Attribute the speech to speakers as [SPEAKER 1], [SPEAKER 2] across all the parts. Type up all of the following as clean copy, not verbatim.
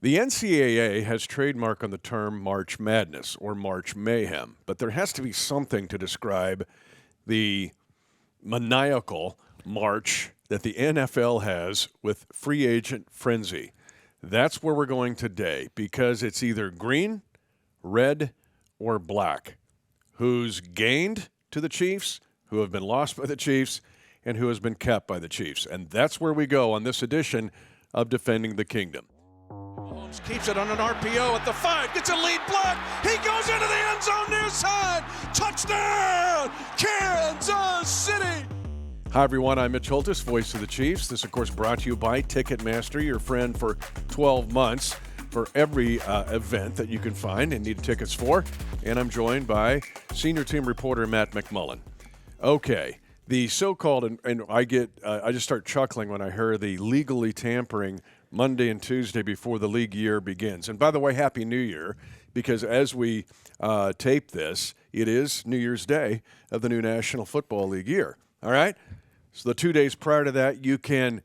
[SPEAKER 1] The NCAA has trademark on the term March Madness or March Mayhem, but there has to be something to describe the maniacal march that the NFL has with free agent frenzy. That's where we're going today because it's either green, red, or black. Who's gained to the Chiefs, who have been lost by the Chiefs, and who has been kept by the Chiefs. And that's where we go on this edition of Defending the Kingdom.
[SPEAKER 2] Mahomes keeps it on an RPO at the 5, gets a lead block. He goes into the end zone near side. Touchdown, Kansas City.
[SPEAKER 1] Hi, everyone. I'm Mitch Holthus, voice of the Chiefs. This, of course, brought to you by Ticketmaster, your friend for 12 months for every event that you can find and need tickets for. And I'm joined by senior team reporter Matt McMullen. Okay, the so-called, and I just start chuckling when I hear the legally tampering Monday and Tuesday before the league year begins. And by the way, Happy New Year, because as we tape this, it is New Year's Day of the new National Football League year. All right? So the 2 days prior to that, you can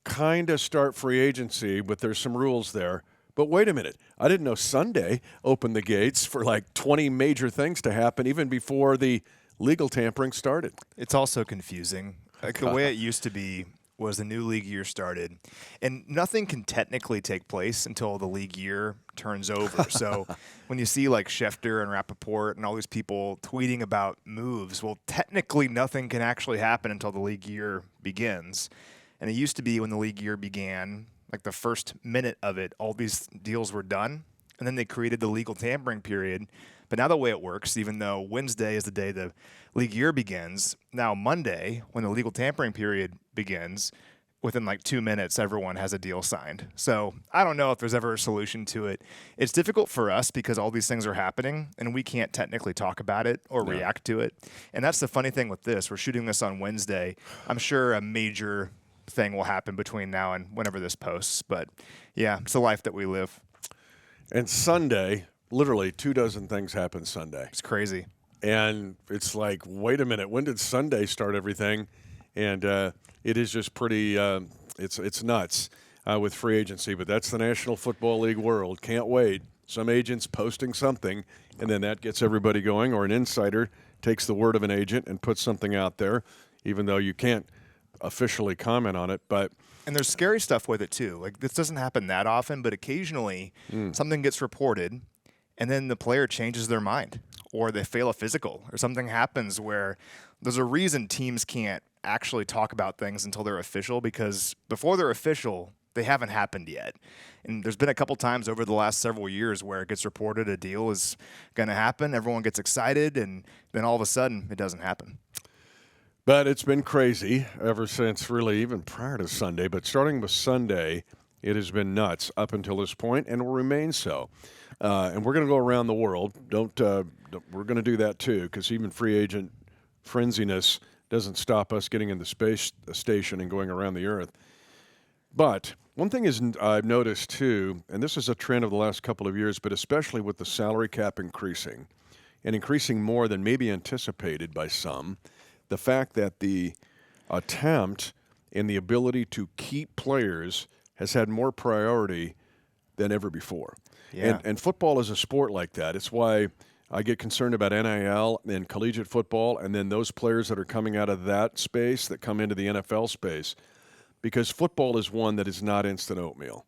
[SPEAKER 1] kind of start free agency, but there's some rules there. But wait a minute. I didn't know Sunday opened the gates for like 20 major things to happen even before the legal tampering started.
[SPEAKER 3] It's also confusing. Like the way it used to be was the new league year started, and nothing can technically take place until the league year turns over. So when you see like Schefter and Rappaport and all these people tweeting about moves, well, technically nothing can actually happen until the league year begins. And it used to be when the league year began, like the first minute of it, all these deals were done, and then they created the legal tampering period. But now the way it works, even though Wednesday is the day the league year begins, now Monday, when the legal tampering period begins, within like 2 minutes, everyone has a deal signed. So I don't know if there's ever a solution to it. It's difficult for us because all these things are happening, and we can't technically talk about it or react to it. And that's the funny thing with this. We're shooting this on Wednesday. I'm sure a major thing will happen between now and whenever this posts. But, yeah, it's the life that we live.
[SPEAKER 1] And Sunday, literally 24 things happen Sunday.
[SPEAKER 3] It's crazy.
[SPEAKER 1] And it's like, wait a minute, when did Sunday start everything? And it is just pretty, it's nuts with free agency. But that's the National Football League world. Can't wait. Some agent's posting something, and then that gets everybody going. Or an insider takes the word of an agent and puts something out there, even though you can't officially comment on it.
[SPEAKER 3] And there's scary stuff with it, too. Like, this doesn't happen that often, but occasionally something gets reported, and then the player changes their mind, or they fail a physical, or something happens where there's a reason teams can't actually talk about things until they're official, because before they're official, they haven't happened yet. And there's been a couple times over the last several years where it gets reported a deal is going to happen, everyone gets excited, and then all of a sudden it doesn't happen.
[SPEAKER 1] But it's been crazy ever since, really, even prior to Sunday. But starting with Sunday, it has been nuts up until this point, and will remain so. And we're going to go around the world. We're going to do that too, because even free agent frenziness doesn't stop us getting in the space station and going around the earth. But one thing is I've noticed too, and this is a trend of the last couple of years, but especially with the salary cap increasing, and increasing more than maybe anticipated by some, the fact that the attempt and the ability to keep players has had more priority than ever before.
[SPEAKER 3] Yeah.
[SPEAKER 1] And football is a sport like that. It's why I get concerned about NIL and collegiate football, and then those players that are coming out of that space that come into the NFL space, because football is one that is not instant oatmeal.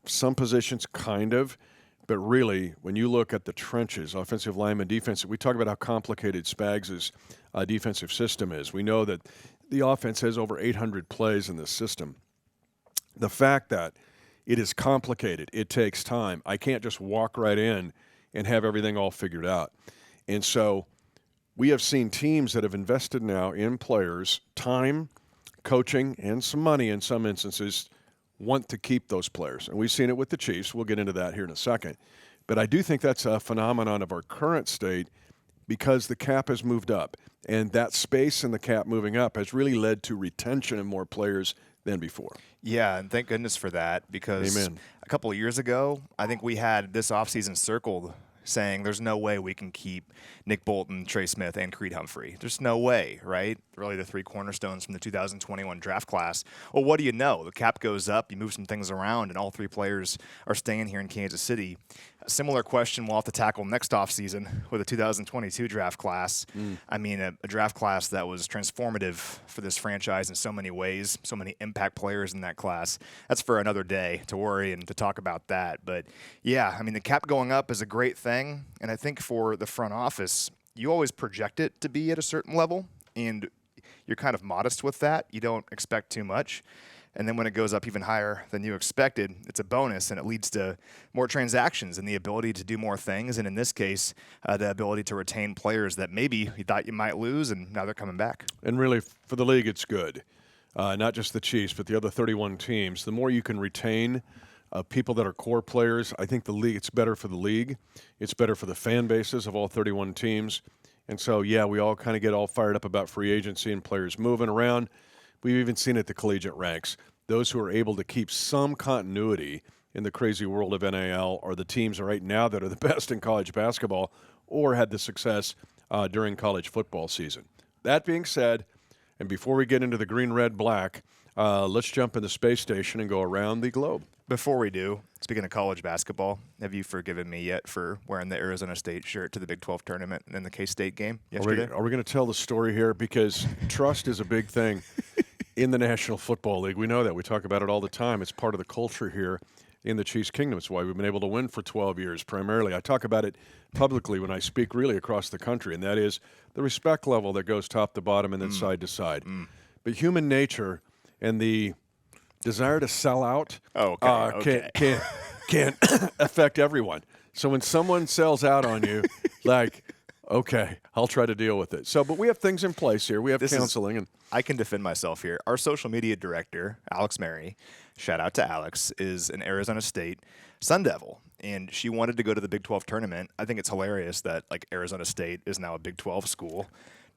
[SPEAKER 1] Some positions kind of, but really, when you look at the trenches, offensive lineman, defensive, we talk about how complicated Spags' defensive system is. We know that the offense has over 800 plays in this system. The fact that it is complicated, it takes time. I can't just walk right in and have everything all figured out. And so we have seen teams that have invested now in players, time, coaching, and some money in some instances, want to keep those players. And we've seen it with the Chiefs. We'll get into that here in a second. But I do think that's a phenomenon of our current state because the cap has moved up. And that space in the cap moving up has really led to retention of more players than before.
[SPEAKER 3] Yeah, and thank goodness for that, because
[SPEAKER 1] Amen.
[SPEAKER 3] A couple of years ago, I think we had this offseason circled saying there's no way we can keep Nick Bolton, Trey Smith, and Creed Humphrey. There's no way, right? Really the three cornerstones from the 2021 draft class. Well, what do you know? The cap goes up, you move some things around, and all three players are staying here in Kansas City. A similar question we'll have to tackle next offseason with a 2022 draft class. I mean, a draft class that was transformative for this franchise in so many ways, so many impact players in that class. That's for another day to worry and to talk about that. But yeah, I mean, the cap going up is a great thing. And I think for the front office, you always project it to be at a certain level, and you're kind of modest with that. You don't expect too much. And then when it goes up even higher than you expected, it's a bonus, and it leads to more transactions and the ability to do more things. And in this case, the ability to retain players that maybe you thought you might lose, and now they're coming back.
[SPEAKER 1] And really, for the league, it's good. Not just the Chiefs, but the other 31 teams. The more you can retain people that are core players, I think the league, it's better for the league. It's better for the fan bases of all 31 teams. And so, yeah, we all kind of get all fired up about free agency and players moving around. We've even seen it at the collegiate ranks. Those who are able to keep some continuity in the crazy world of NIL are the teams right now that are the best in college basketball or had the success during college football season. That being said, and before we get into the green, red, black, let's jump in the space station and go around the globe.
[SPEAKER 3] Before we do, speaking of college basketball, have you forgiven me yet for wearing the Arizona State shirt to the Big 12 tournament and the K-State game yesterday?
[SPEAKER 1] Are we going to tell the story here? Because trust is a big thing in the National Football League. We know that. We talk about it all the time. It's part of the culture here in the Chiefs Kingdom. It's why we've been able to win for 12 years primarily. I talk about it publicly when I speak really across the country, and that is the respect level that goes top to bottom and then side to side. But human nature and the desire to sell out can affect everyone. So when someone sells out on you, like, okay, I'll try to deal with it. So, but we have things in place here. We have counseling.
[SPEAKER 3] I can defend myself here. Our social media director, Alex Mary, shout out to Alex, is an Arizona State Sun Devil, and she wanted to go to the Big 12 tournament. I think it's hilarious that like Arizona State is now a Big 12 school.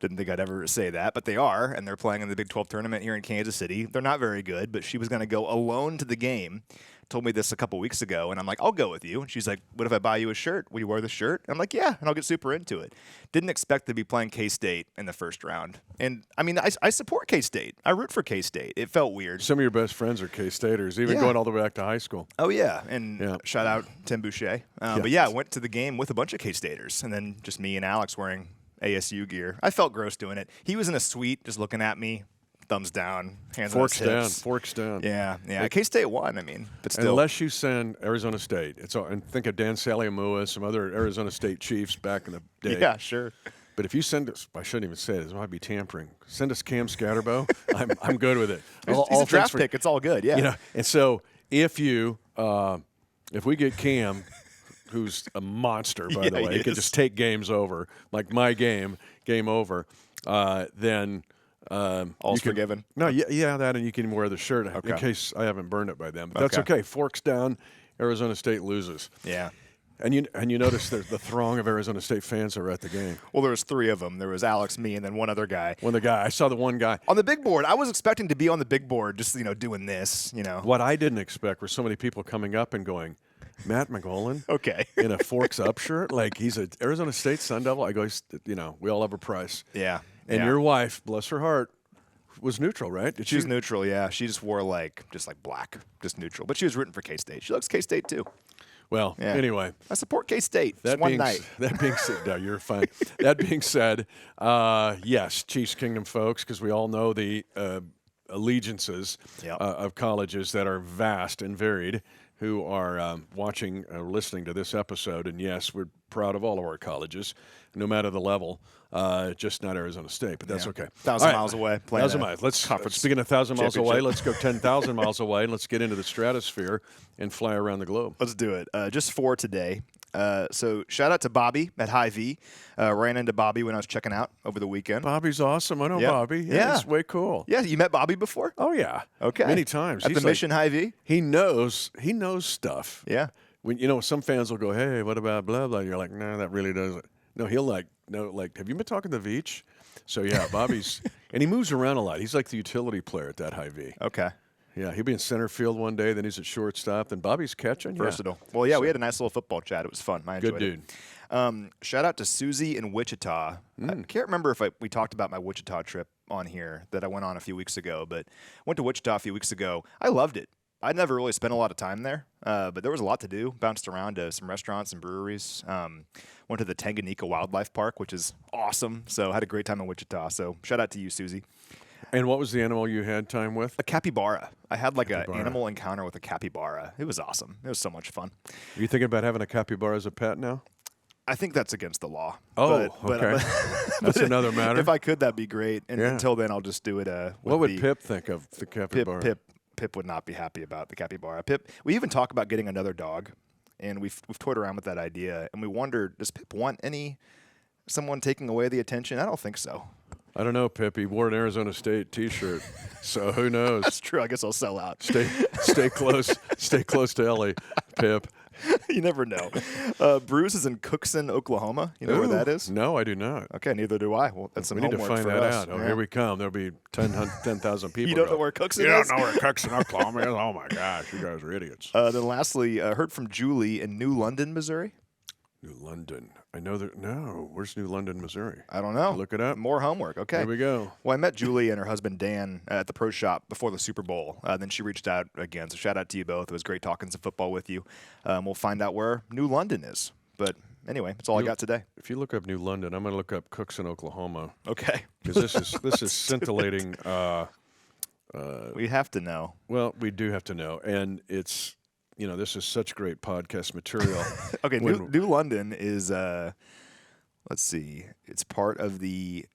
[SPEAKER 3] Didn't think I'd ever say that, but they are, and they're playing in the Big 12 tournament here in Kansas City. They're not very good, but she was going to go alone to the game. Told me this a couple weeks ago, and I'm like, I'll go with you. And she's like, what if I buy you a shirt? Will you wear the shirt? And I'm like, yeah, and I'll get super into it. Didn't expect to be playing K-State in the first round. And, I mean, I support K-State. I root for K-State. It felt weird.
[SPEAKER 1] Some of your best friends are K-Staters, even going all the way back to high school.
[SPEAKER 3] Oh, yeah, and shout out Tim Boucher. But, yeah, I went to the game with a bunch of K-Staters, and then just me and Alex wearing ASU gear. I felt gross doing it. He was in a suite just looking at me. Thumbs down, hands on his hips.
[SPEAKER 1] Forks down.
[SPEAKER 3] Yeah. K-State won, I mean, but still.
[SPEAKER 1] Unless you send Arizona State. And think of Dan Saliamua, some other Arizona State Chiefs back in the day.
[SPEAKER 3] Yeah, sure.
[SPEAKER 1] But if you send us, I shouldn't even say it, this might be tampering. Send us Cam Scatterbo. I'm good with it.
[SPEAKER 3] He's a draft pick. It's all good, yeah.
[SPEAKER 1] You know, and so if we get Cam, who's a monster, by the way, he can just take games over, like my game over, then –
[SPEAKER 3] all's forgiven.
[SPEAKER 1] No, that, and you can wear the shirt in case I haven't burned it by then. But that's okay. Forks down. Arizona State loses.
[SPEAKER 3] Yeah.
[SPEAKER 1] And you notice the throng of Arizona State fans that were at the game.
[SPEAKER 3] Well, there was three of them. There was Alex, me, and then one other guy.
[SPEAKER 1] I saw the one guy
[SPEAKER 3] on the big board. I was expecting to be on the big board, just doing this.
[SPEAKER 1] What I didn't expect were so many people coming up and going, Matt McMullen, in a Forks Up shirt, like he's an Arizona State Sun Devil. I go, we all have a price.
[SPEAKER 3] Yeah.
[SPEAKER 1] And your wife, bless her heart, was neutral, right?
[SPEAKER 3] She was neutral, yeah. She just wore just black, just neutral. But she was rooting for K-State. She likes K-State too.
[SPEAKER 1] Well, anyway.
[SPEAKER 3] I support K-State. That being
[SPEAKER 1] said, no, you're fine. That being said, yes, Chiefs Kingdom folks, because we all know the allegiances of colleges that are vast and varied who are watching or listening to this episode. And yes, we're proud of all of our colleges, no matter the level. Just not Arizona State, but that's okay.
[SPEAKER 3] 1,000 miles away.
[SPEAKER 1] 1,000 miles. Speaking of 1,000 miles away, let's go 10,000 miles away, and let's get into the stratosphere and fly around the globe.
[SPEAKER 3] Let's do it. Just for today. So shout out to Bobby at Hy-Vee. Ran into Bobby when I was checking out over the weekend.
[SPEAKER 1] Bobby's awesome. I know Bobby. Yeah, he's way cool.
[SPEAKER 3] Yeah, you met Bobby before?
[SPEAKER 1] Oh yeah.
[SPEAKER 3] Okay.
[SPEAKER 1] Many times.
[SPEAKER 3] At the Mission Hy-Vee?
[SPEAKER 1] He knows stuff.
[SPEAKER 3] Yeah.
[SPEAKER 1] When some fans will go, hey, what about blah blah? You're like, no, that really doesn't. No, he'll have you been talking to Veach? So yeah, Bobby's and he moves around a lot. He's like the utility player at that Hy-Vee.
[SPEAKER 3] Okay.
[SPEAKER 1] Yeah, he'll be in center field one day, then he's at shortstop, then Bobby's catching.
[SPEAKER 3] Versatile. Well, yeah, we had a nice little football chat. It was fun. I enjoyed
[SPEAKER 1] Good dude.
[SPEAKER 3] it. Shout out to Susie in Wichita. I can't remember if we talked about my Wichita trip on here that I went on a few weeks ago, but went to Wichita a few weeks ago. I loved it. I never really spent a lot of time there, but there was a lot to do. Bounced around to some restaurants and breweries. Went to the Tanganyika Wildlife Park, which is awesome. So had a great time in Wichita. So shout out to you, Susie.
[SPEAKER 1] And what was the animal you had time with?
[SPEAKER 3] A capybara. I had like an animal encounter with a capybara. It was awesome. It was so much fun.
[SPEAKER 1] Are you thinking about having a capybara as a pet now?
[SPEAKER 3] I think that's against the law.
[SPEAKER 1] Oh, okay. That's another matter.
[SPEAKER 3] If I could, that'd be great. And
[SPEAKER 1] Yeah.
[SPEAKER 3] until then, I'll just do it.
[SPEAKER 1] What would Pip think of the capybara?
[SPEAKER 3] Pip would not be happy about the capybara. Pip, we even talk about getting another dog, and we've toyed around with that idea, and we wondered, does Pip want someone taking away the attention? I don't think so.
[SPEAKER 1] I don't know, Pip. He wore an Arizona State T-shirt, so who knows?
[SPEAKER 3] That's true. I guess I'll sell out.
[SPEAKER 1] Stay close. Stay close to Ellie, Pip.
[SPEAKER 3] You never know. Bruce is in Cookson, Oklahoma. You know where that is?
[SPEAKER 1] No, I do not.
[SPEAKER 3] Okay, neither do I. Well, that's some
[SPEAKER 1] We need to
[SPEAKER 3] homework
[SPEAKER 1] find
[SPEAKER 3] for
[SPEAKER 1] that
[SPEAKER 3] us.
[SPEAKER 1] out. Oh,
[SPEAKER 3] Yeah.
[SPEAKER 1] here we come. There'll be 10,000 people.
[SPEAKER 3] You don't
[SPEAKER 1] go,
[SPEAKER 3] know where Cookson
[SPEAKER 1] You
[SPEAKER 3] is?
[SPEAKER 1] don't know where Cookson, Oklahoma is? Oh, my gosh. You guys are idiots.
[SPEAKER 3] Then lastly, heard from Julie in New London, Missouri.
[SPEAKER 1] New London. I know that. No. Where's New London, Missouri?
[SPEAKER 3] I don't know.
[SPEAKER 1] Look it up.
[SPEAKER 3] More homework. Okay.
[SPEAKER 1] There we go.
[SPEAKER 3] Well, I met Julie and her husband Dan at the pro shop before the Super Bowl. Then she reached out again. So shout out to you both. It was great talking some football with you. We'll find out where New London is. But anyway, that's all I got today.
[SPEAKER 1] If you look up New London, I'm going to look up Cookson, Oklahoma.
[SPEAKER 3] Okay.
[SPEAKER 1] Because this is scintillating.
[SPEAKER 3] We have to know.
[SPEAKER 1] Well, we do have to know, and it's this is such great podcast material.
[SPEAKER 3] Okay, New London is let's see, it's part of the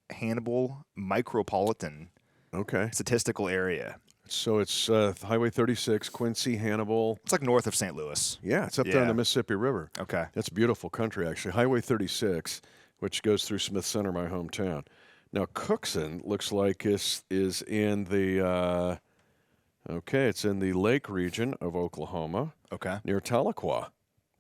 [SPEAKER 3] Hannibal micropolitan statistical area.
[SPEAKER 1] So it's Highway 36, Quincy, Hannibal.
[SPEAKER 3] It's like north of St. Louis.
[SPEAKER 1] Yeah, it's up there on the Mississippi River.
[SPEAKER 3] Okay.
[SPEAKER 1] That's beautiful country, actually. Highway 36, which goes through Smith Center, my hometown. Now, Cookson looks like is in the it's in the Lake region of Oklahoma.
[SPEAKER 3] Okay.
[SPEAKER 1] Near Tahlequah.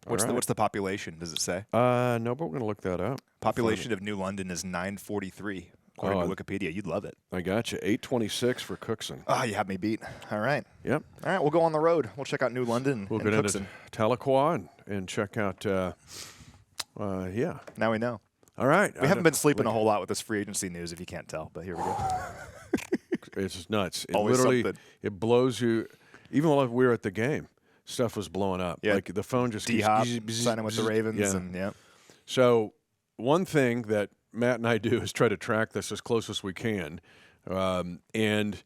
[SPEAKER 3] What's the population? Does it say?
[SPEAKER 1] No, but we're going to look that up.
[SPEAKER 3] Population of New London is 943, according to Wikipedia. You'd love it.
[SPEAKER 1] I got you. 826 for Cookson.
[SPEAKER 3] Oh, you have me beat. All right.
[SPEAKER 1] Yep.
[SPEAKER 3] All right, we'll go on the road. We'll check out New London
[SPEAKER 1] We'll
[SPEAKER 3] and
[SPEAKER 1] get
[SPEAKER 3] Cookson.
[SPEAKER 1] into Tahlequah and check out.
[SPEAKER 3] Now we know.
[SPEAKER 1] All right.
[SPEAKER 3] We haven't been sleeping a whole lot with this free agency news, if you can't tell, but here we go.
[SPEAKER 1] It's just nuts. It
[SPEAKER 3] Always
[SPEAKER 1] literally
[SPEAKER 3] something.
[SPEAKER 1] it blows you. Even while we were at the game, stuff was blowing up.
[SPEAKER 3] Yeah.
[SPEAKER 1] Like the phone just keeps
[SPEAKER 3] D-Hop
[SPEAKER 1] bzz, bzz,
[SPEAKER 3] signing with the
[SPEAKER 1] bzz.
[SPEAKER 3] Ravens.
[SPEAKER 1] Yeah.
[SPEAKER 3] And, yeah.
[SPEAKER 1] So one thing that Matt and I do is try to track this as close as we can, and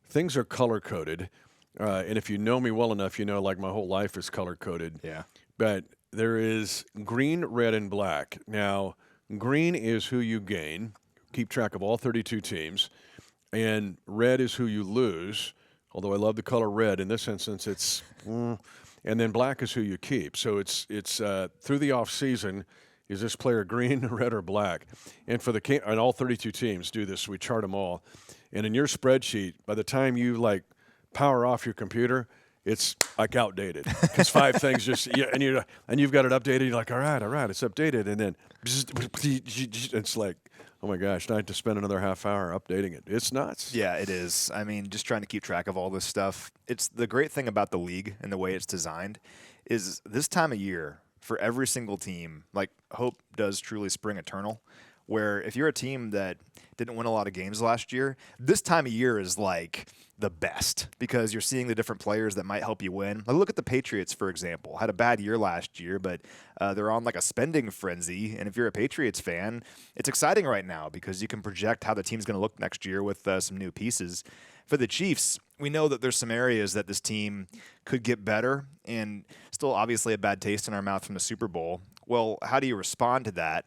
[SPEAKER 1] things are color coded. And if you know me well enough, you know like my whole life is color coded.
[SPEAKER 3] Yeah.
[SPEAKER 1] But there is green, red, and black. Now, green is who you gain. Keep track of all 32 teams. And red is who you lose, although I love the color red. In this instance, it's and then black is who you keep. So it's through the off season, is this player green, red, or black? And for and all 32 teams do this. We chart them all. And in your spreadsheet, by the time you power off your computer, it's like outdated because 5 things just and you've got it updated. You're like, all right, it's updated, and then it's like, oh my gosh, now I have to spend another half hour updating it. It's nuts.
[SPEAKER 3] Yeah, it is. I mean, just trying to keep track of all this stuff. It's the great thing about the league and the way it's designed is this time of year for every single team, like hope does truly spring eternal, where if you're a team that didn't win a lot of games last year, this time of year is like the best because you're seeing the different players that might help you win. Like, look at the Patriots, for example. Had a bad year last year, but they're on like a spending frenzy. And if you're a Patriots fan, it's exciting right now because you can project how the team's going to look next year with some new pieces. For the Chiefs, we know that there's some areas that this team could get better and still obviously a bad taste in our mouth from the Super Bowl. Well, how do you respond to that?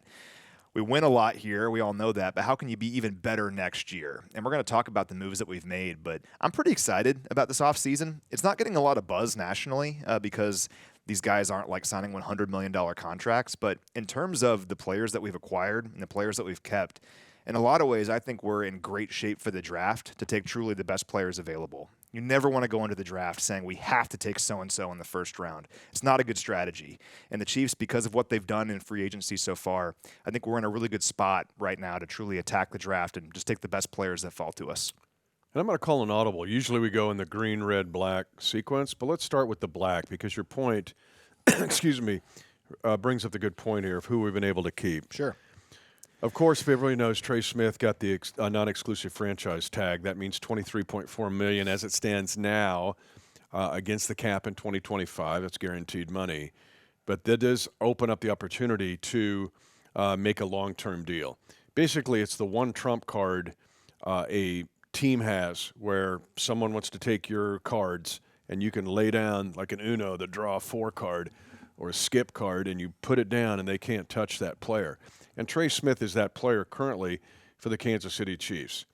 [SPEAKER 3] We win a lot here. We all know that. But how can you be even better next year? And we're going to talk about the moves that we've made. But I'm pretty excited about this offseason. It's not getting a lot of buzz nationally because these guys aren't like signing $100 million contracts. But in terms of the players that we've acquired and the players that we've kept, in a lot of ways, I think we're in great shape for the draft to take truly the best players available. You never want to go into the draft saying we have to take so-and-so in the first round. It's not a good strategy. And the Chiefs, because of what they've done in free agency so far, I think we're in a really good spot right now to truly attack the draft and just take the best players that fall to us.
[SPEAKER 1] And I'm going to call an audible. Usually we go in the green, red, black sequence, but let's start with the black because your point, excuse me, brings up the good point here of who we've been able to keep.
[SPEAKER 3] Sure.
[SPEAKER 1] Of course, if everybody knows, Trey Smith got the non-exclusive franchise tag. That means $23.4 million as it stands now against the cap in 2025. That's guaranteed money. But that does open up the opportunity to make a long-term deal. Basically, it's the one trump card a team has where someone wants to take your cards and you can lay down like an Uno, the draw 4 card or a skip card, and you put it down and they can't touch that player. And Trey Smith is that player currently for the Kansas City Chiefs.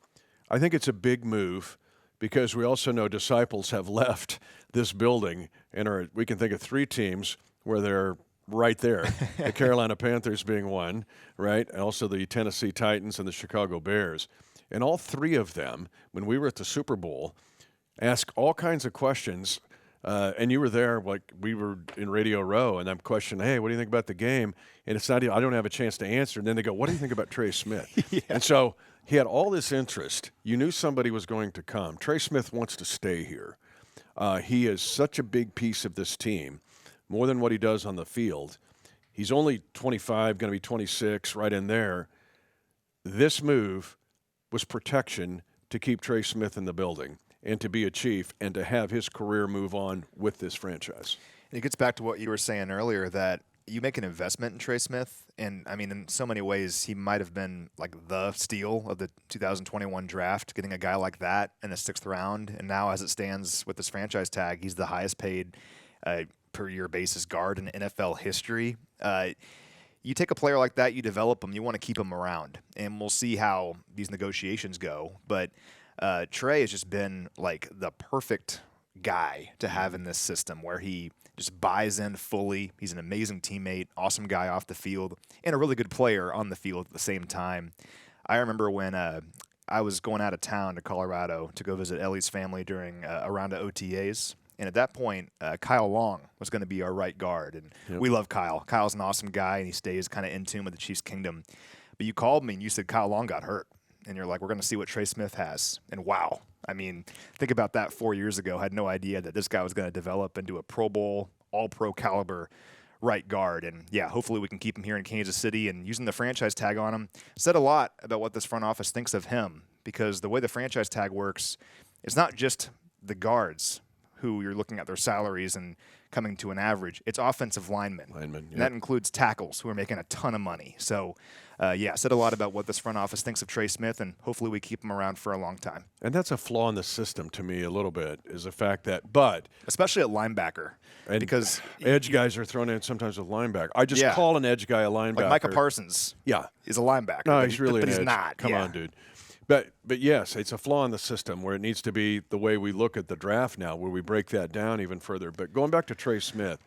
[SPEAKER 1] I think it's a big move because we also know disciples have left this building and we can think of 3 teams where they're right there. The Carolina Panthers being one, right? And also the Tennessee Titans and the Chicago Bears. And all 3 of them, when we were at the Super Bowl, asked all kinds of questions. And you were there, like we were in Radio Row, and I'm questioning, hey, what do you think about the game? And it's not, I don't have a chance to answer. And then they go, what do you think about Trey Smith?
[SPEAKER 3] Yeah.
[SPEAKER 1] And so he had all this interest. You knew somebody was going to come. Trey Smith wants to stay here. He is such a big piece of this team, more than what he does on the field. He's only 25, going to be 26, right in there. This move was protection to keep Trey Smith in the building and to be a Chief and to have his career move on with this franchise.
[SPEAKER 3] It gets back to what you were saying earlier, that you make an investment in Trey Smith, and I mean, in so many ways, he might have been like the steal of the 2021 draft, getting a guy like that in the 6th round. And now, as it stands with this franchise tag, he's the highest paid per year basis guard in NFL history. You take a player like that, you develop him, you want to keep him around, and we'll see how these negotiations go. But Trey has just been like the perfect guy to have in this system where he just buys in fully. He's an amazing teammate, awesome guy off the field, and a really good player on the field at the same time. I remember when I was going out of town to Colorado to go visit Ellie's family during a round of OTAs. And at that point, Kyle Long was going to be our right guard. And we love Kyle. Kyle's an awesome guy, and he stays kind of in tune with the Chiefs kingdom. But you called me, and you said Kyle Long got hurt. And you're like, we're going to see what Trey Smith has. And wow. I mean, think about that 4 years ago. I had no idea that this guy was going to develop into a Pro Bowl, all-pro caliber right guard. And, yeah, hopefully we can keep him here in Kansas City. And using the franchise tag on him said a lot about what this front office thinks of him, because the way the franchise tag works, it's not just the guards who you're looking at their salaries and coming to an average. It's offensive linemen. And that includes tackles who are making a ton of money. So, said a lot about what this front office thinks of Trey Smith, and hopefully we keep him around for a long time.
[SPEAKER 1] And that's a flaw in the system to me a little bit, is the fact that, but
[SPEAKER 3] especially at linebacker,
[SPEAKER 1] and
[SPEAKER 3] because
[SPEAKER 1] edge guys are thrown in sometimes with linebacker. I just call an edge guy a linebacker.
[SPEAKER 3] Like Micah Parsons is a linebacker.
[SPEAKER 1] No, he's really
[SPEAKER 3] but
[SPEAKER 1] an
[SPEAKER 3] he's
[SPEAKER 1] edge.
[SPEAKER 3] not.
[SPEAKER 1] Come on, dude. But yes, it's a flaw in the system where it needs to be the way we look at the draft now, where we break that down even further. But going back to Trey Smith,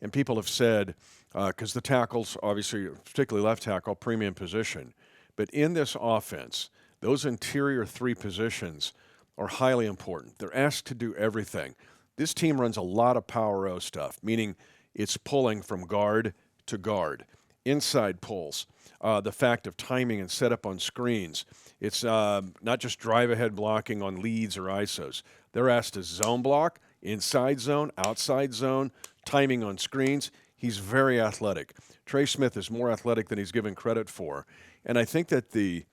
[SPEAKER 1] and people have said, because the tackles, obviously, particularly left tackle, premium position. But in this offense, those interior 3 positions are highly important. They're asked to do everything. This team runs a lot of power O stuff, meaning it's pulling from guard to guard, inside pulls, the fact of timing and setup on screens. It's not just drive-ahead blocking on leads or ISOs. They're asked to zone block, inside zone, outside zone, timing on screens. He's very athletic. Trey Smith is more athletic than he's given credit for. And I think that the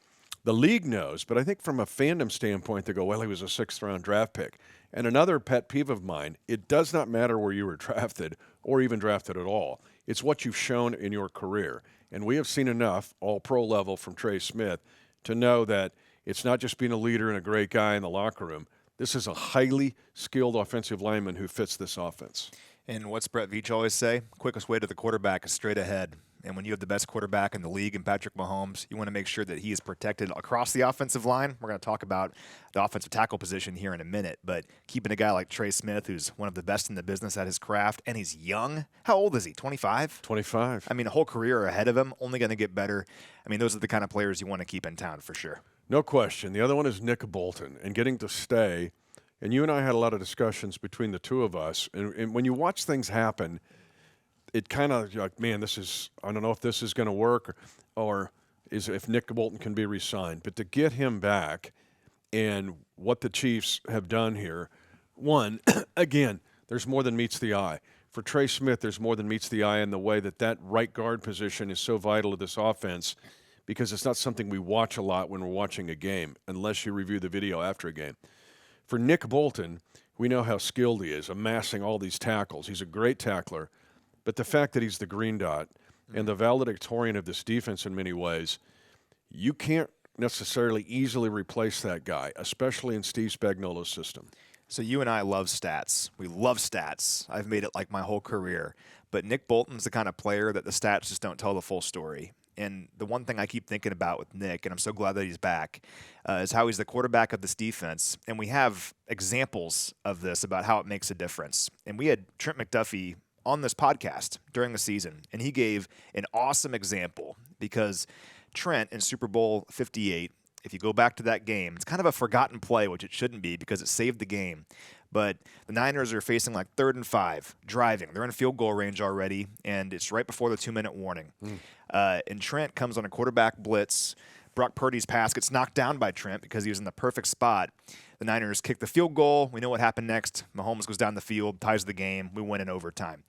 [SPEAKER 1] league knows, but I think from a fandom standpoint, they go, well, he was a 6th-round draft pick. And another pet peeve of mine, it does not matter where you were drafted or even drafted at all. It's what you've shown in your career. And we have seen enough, all pro level from Trey Smith, to know that it's not just being a leader and a great guy in the locker room. This is a highly skilled offensive lineman who fits this offense.
[SPEAKER 3] And what's Brett Veach always say? Quickest way to the quarterback is straight ahead. And when you have the best quarterback in the league in Patrick Mahomes, you want to make sure that he is protected across the offensive line. We're going to talk about the offensive tackle position here in a minute, but keeping a guy like Trey Smith, who's one of the best in the business at his craft, and he's young. How old is he, 25?
[SPEAKER 1] 25.
[SPEAKER 3] I mean, a whole career ahead of him, only going to get better. I mean, those are the kind of players you want to keep in town for sure.
[SPEAKER 1] No question. The other one is Nick Bolton, and getting to stay. And you and I had a lot of discussions between the two of us. And when you watch things happen, it kind of, like, man, I don't know if this is going to work or if Nick Bolton can be re-signed. But to get him back and what the Chiefs have done here. One, again, there's more than meets the eye. For Trey Smith, there's more than meets the eye in the way that right guard position is so vital to this offense, because it's not something we watch a lot when we're watching a game, unless you review the video after a game. For Nick Bolton, we know how skilled he is, amassing all these tackles. He's a great tackler. But the fact that he's the green dot and the valedictorian of this defense in many ways, you can't necessarily easily replace that guy, especially in Steve Spagnuolo's system.
[SPEAKER 3] So you and I love stats. We love stats. I've made it like my whole career. But Nick Bolton's the kind of player that the stats just don't tell the full story. And the one thing I keep thinking about with Nick, and I'm so glad that he's back, is how he's the quarterback of this defense. And we have examples of this about how it makes a difference. And we had Trent McDuffie on this podcast during the season, and he gave an awesome example, because Trent in Super Bowl 58, if you go back to that game, it's kind of a forgotten play, which it shouldn't be because it saved the game. But the Niners are facing like 3rd and 5, driving. They're in field goal range already, and it's right before the 2-minute warning. And Trent comes on a quarterback blitz. Brock Purdy's pass gets knocked down by Trent because he was in the perfect spot. The Niners kick the field goal. We know what happened next. Mahomes goes down the field, ties the game. We win in overtime.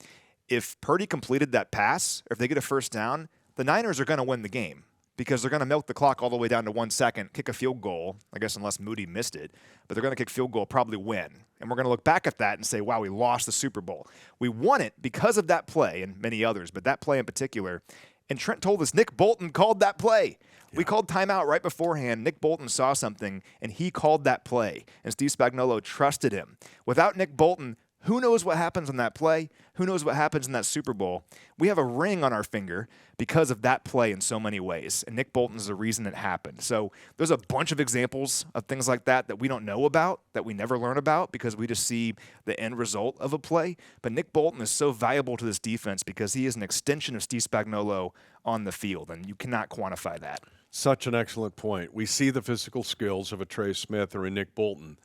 [SPEAKER 3] If Purdy completed that pass, or if they get a first down, the Niners are going to win the game, because they're going to milk the clock all the way down to 1 second, kick a field goal, I guess unless Moody missed it, but they're going to kick field goal, probably win. And we're going to look back at that and say, wow, we lost the Super Bowl. We won it because of that play and many others, but that play in particular. And Trent told us Nick Bolton called that play. Yeah. We called timeout right beforehand. Nick Bolton saw something, and he called that play. And Steve Spagnuolo trusted him. Without Nick Bolton, who knows what happens on that play? Who knows what happens in that Super Bowl? We have a ring on our finger because of that play in so many ways. And Nick Bolton is the reason it happened. So there's a bunch of examples of things like that we don't know about, that we never learn about, because we just see the end result of a play. But Nick Bolton is so valuable to this defense because he is an extension of Steve Spagnuolo on the field, and you cannot quantify that.
[SPEAKER 1] Such an excellent point. We see the physical skills of a Trey Smith or a Nick Bolton,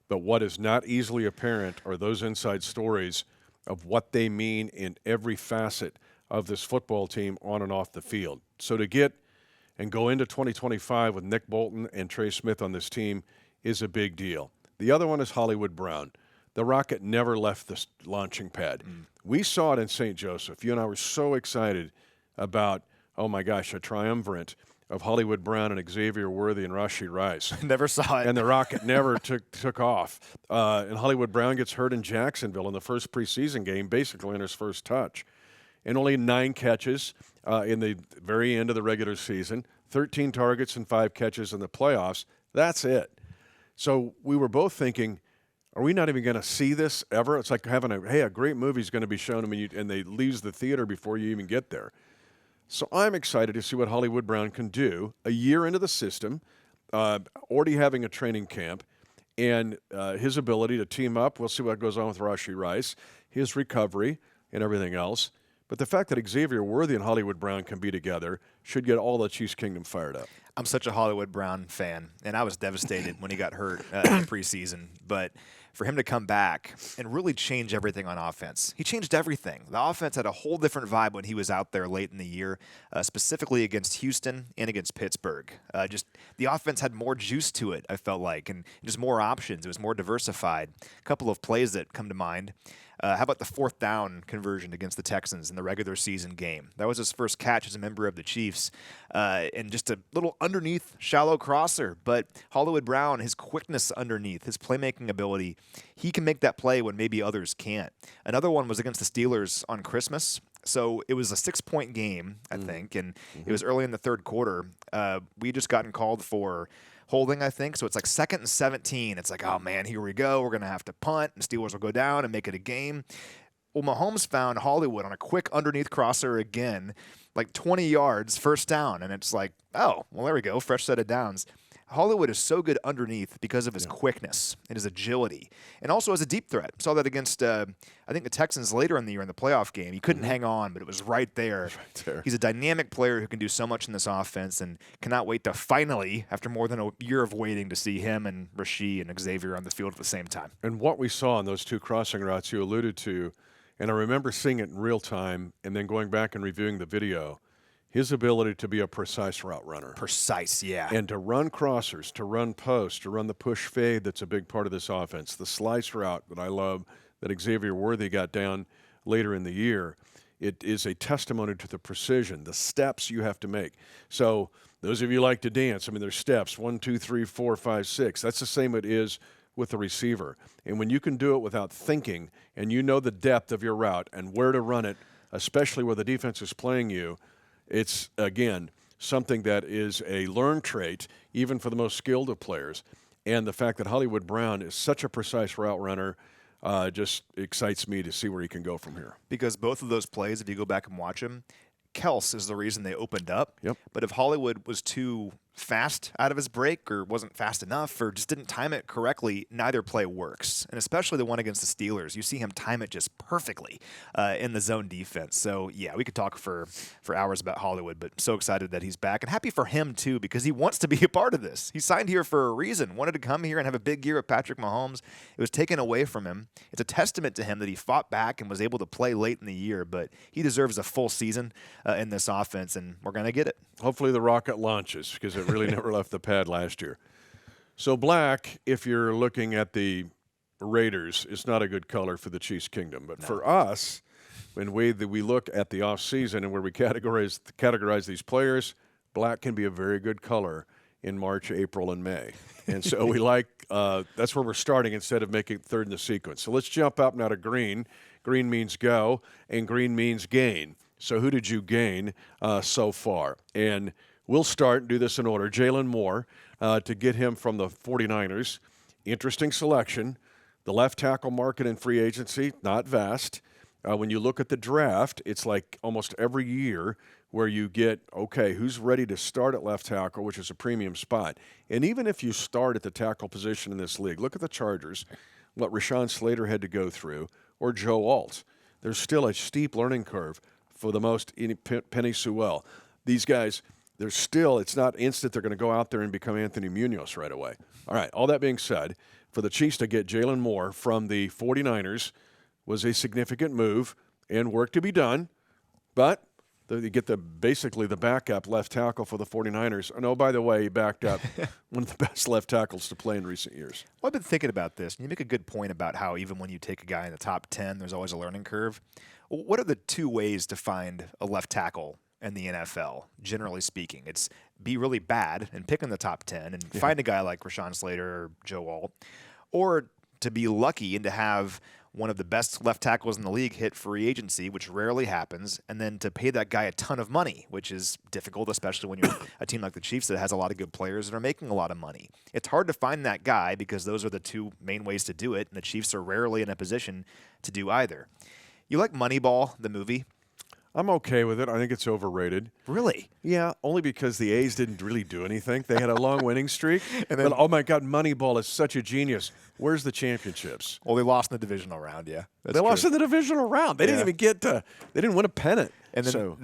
[SPEAKER 1] but what is not easily apparent are those inside stories of what they mean in every facet of this football team on and off the field. So to get and go into 2025 with Nick Bolton and Trey Smith on this team is a big deal. The other one is Hollywood Brown. The rocket never left the launching pad. We saw it in St. Joseph. You and I were so excited about, oh my gosh, a triumvirate of Hollywood Brown and Xavier Worthy and Rashee Rice.
[SPEAKER 3] Never saw it.
[SPEAKER 1] And the rocket never took off. And Hollywood Brown gets hurt in Jacksonville in the first preseason game, basically in his first touch. And only 9 catches in the very end of the regular season, 13 targets and 5 catches in the playoffs. That's it. So we were both thinking, are we not even going to see this ever? It's like having a great movie's going to be shown and they leaves the theater before you even get there. So I'm excited to see what Hollywood Brown can do a year into the system, already having a training camp, and his ability to team up. We'll see what goes on with Rashee Rice, his recovery, and everything else. But the fact that Xavier Worthy and Hollywood Brown can be together should get all the Chiefs Kingdom fired up.
[SPEAKER 3] I'm such a Hollywood Brown fan, and I was devastated when he got hurt in the preseason. But for him to come back and really change everything on offense, he changed everything. The offense had a whole different vibe when he was out there late in the year, specifically against Houston and against Pittsburgh. Just the offense had more juice to it, I felt like, and just more options. It was more diversified. A couple of plays that come to mind. How about the 4th down conversion against the Texans in the regular season game? That was his first catch as a member of the Chiefs, and just a little underneath shallow crosser. But Hollywood Brown, his quickness underneath, his playmaking ability, he can make that play when maybe others can't. Another one was against the Steelers on Christmas. So it was a 6-point game, I think, and it was early in the 3rd quarter. We just gotten called for holding, I think. So it's like 2nd and 17. It's like, oh, man, here we go. We're going to have to punt, and Steelers will go down and make it a game. Well, Mahomes found Hollywood on a quick underneath crosser again, like 20 yards, first down. And it's like, oh, well, there we go, fresh set of downs. Hollywood is so good underneath because of his quickness and his agility, and also as a deep threat. Saw that against, I think, the Texans later in the year in the playoff game. He couldn't hang on, but it was right there. He's a dynamic player who can do so much in this offense, and cannot wait to finally, after more than a year of waiting, to see him and Rashee and Xavier on the field at the same time.
[SPEAKER 1] And what we saw in those 2 crossing routes you alluded to, and I remember seeing it in real time and then going back and reviewing the video, his ability to be a precise route runner.
[SPEAKER 3] Precise, yeah.
[SPEAKER 1] And to run crossers, to run posts, to run the push fade that's a big part of this offense. The slice route that I love that Xavier Worthy got down later in the year, it is a testimony to the precision, the steps you have to make. So those of you who like to dance, I mean, there's steps, 1, 2, 3, 4, 5, 6. That's the same it is with the receiver. And when you can do it without thinking and you know the depth of your route and where to run it, especially where the defense is playing you, it's, again, something that is a learned trait, even for the most skilled of players. And the fact that Hollywood Brown is such a precise route runner just excites me to see where he can go from here.
[SPEAKER 3] Because both of those plays, if you go back and watch them, Kels is the reason they opened up.
[SPEAKER 1] Yep.
[SPEAKER 3] But if Hollywood was too fast out of his break or wasn't fast enough or just didn't time it correctly, neither play works. And especially the one against the Steelers, you see him time it just perfectly in the zone defense. So, yeah, we could talk for hours about Hollywood, but so excited that he's back. And happy for him, too, because he wants to be a part of this. He signed here for a reason, wanted to come here and have a big year with Patrick Mahomes. It was taken away from him. It's a testament to him that he fought back and was able to play late in the year, but he deserves a full season in this offense, and we're going to get it.
[SPEAKER 1] Hopefully the rocket launches because it really never left the pad last year. So black, if you're looking at the Raiders, is not a good color for the Chiefs Kingdom. But for us, when we look at the offseason and where we categorize these players, black can be a very good color in March, April, and May. And so we like that's where we're starting instead of making third in the sequence. So let's jump up now to green. Green means go, and green means gain. So who did you gain so far? And we'll start and do this in order. Jalen Moore, to get him from the 49ers. Interesting selection. The left tackle market in free agency, not vast. When you look at the draft, it's like almost every year where you get, okay, who's ready to start at left tackle, which is a premium spot. And even if you start at the tackle position in this league, look at the Chargers, what Rashawn Slater had to go through, or Joe Alt. There's still a steep learning curve for the most Penny Sewell. These guys, there's still, it's not instant they're going to go out there and become Anthony Munoz right away. All right, all that being said, for the Chiefs to get Jalen Moore from the 49ers was a significant move and work to be done, but you get basically the backup left tackle for the 49ers. And, oh, by the way, he backed up one of the best left tackles to play in recent years.
[SPEAKER 3] Well, I've been thinking about this, and you make a good point about how even when you take a guy in the top 10, there's always a learning curve. What are the two ways to find a left tackle in the NFL, generally speaking? It's be really bad and pick in the top 10 and find a guy like Rashawn Slater or Joe Alt, or to be lucky and to have one of the best left tackles in the league hit free agency, which rarely happens, and then to pay that guy a ton of money, which is difficult, especially when you're a team like the Chiefs that has a lot of good players and are making a lot of money. It's hard to find that guy because those are the two main ways to do it, and the Chiefs are rarely in a position to do either. You like Moneyball, the movie?
[SPEAKER 1] I'm okay with it. I think it's overrated.
[SPEAKER 3] Really?
[SPEAKER 1] Yeah, only because the A's didn't really do anything. They had a long winning streak.
[SPEAKER 3] And then,
[SPEAKER 1] but, oh, my God, Moneyball is such a genius. Where's the championships?
[SPEAKER 3] Well, they lost in the divisional round, yeah.
[SPEAKER 1] They lost in the divisional round. They didn't even get to – they didn't win a pennant.
[SPEAKER 3] And then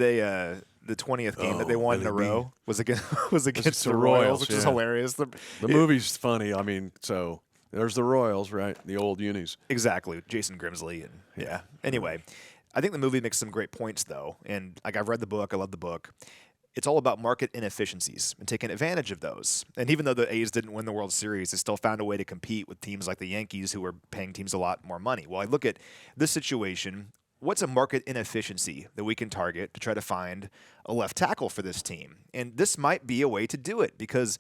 [SPEAKER 3] the 20th game that they won in a row was against the Royals, which is hilarious.
[SPEAKER 1] The movie's funny. I mean, so there's the Royals, right? The old unis.
[SPEAKER 3] Exactly. Jason Grimsley. And yeah. Anyway, I think the movie makes some great points, though. And like I've read the book. I love the book. It's all about market inefficiencies and taking advantage of those. And even though the A's didn't win the World Series, they still found a way to compete with teams like the Yankees, who were paying teams a lot more money. Well, I look at this situation. What's a market inefficiency that we can target to try to find a left tackle for this team? And this might be a way to do it because,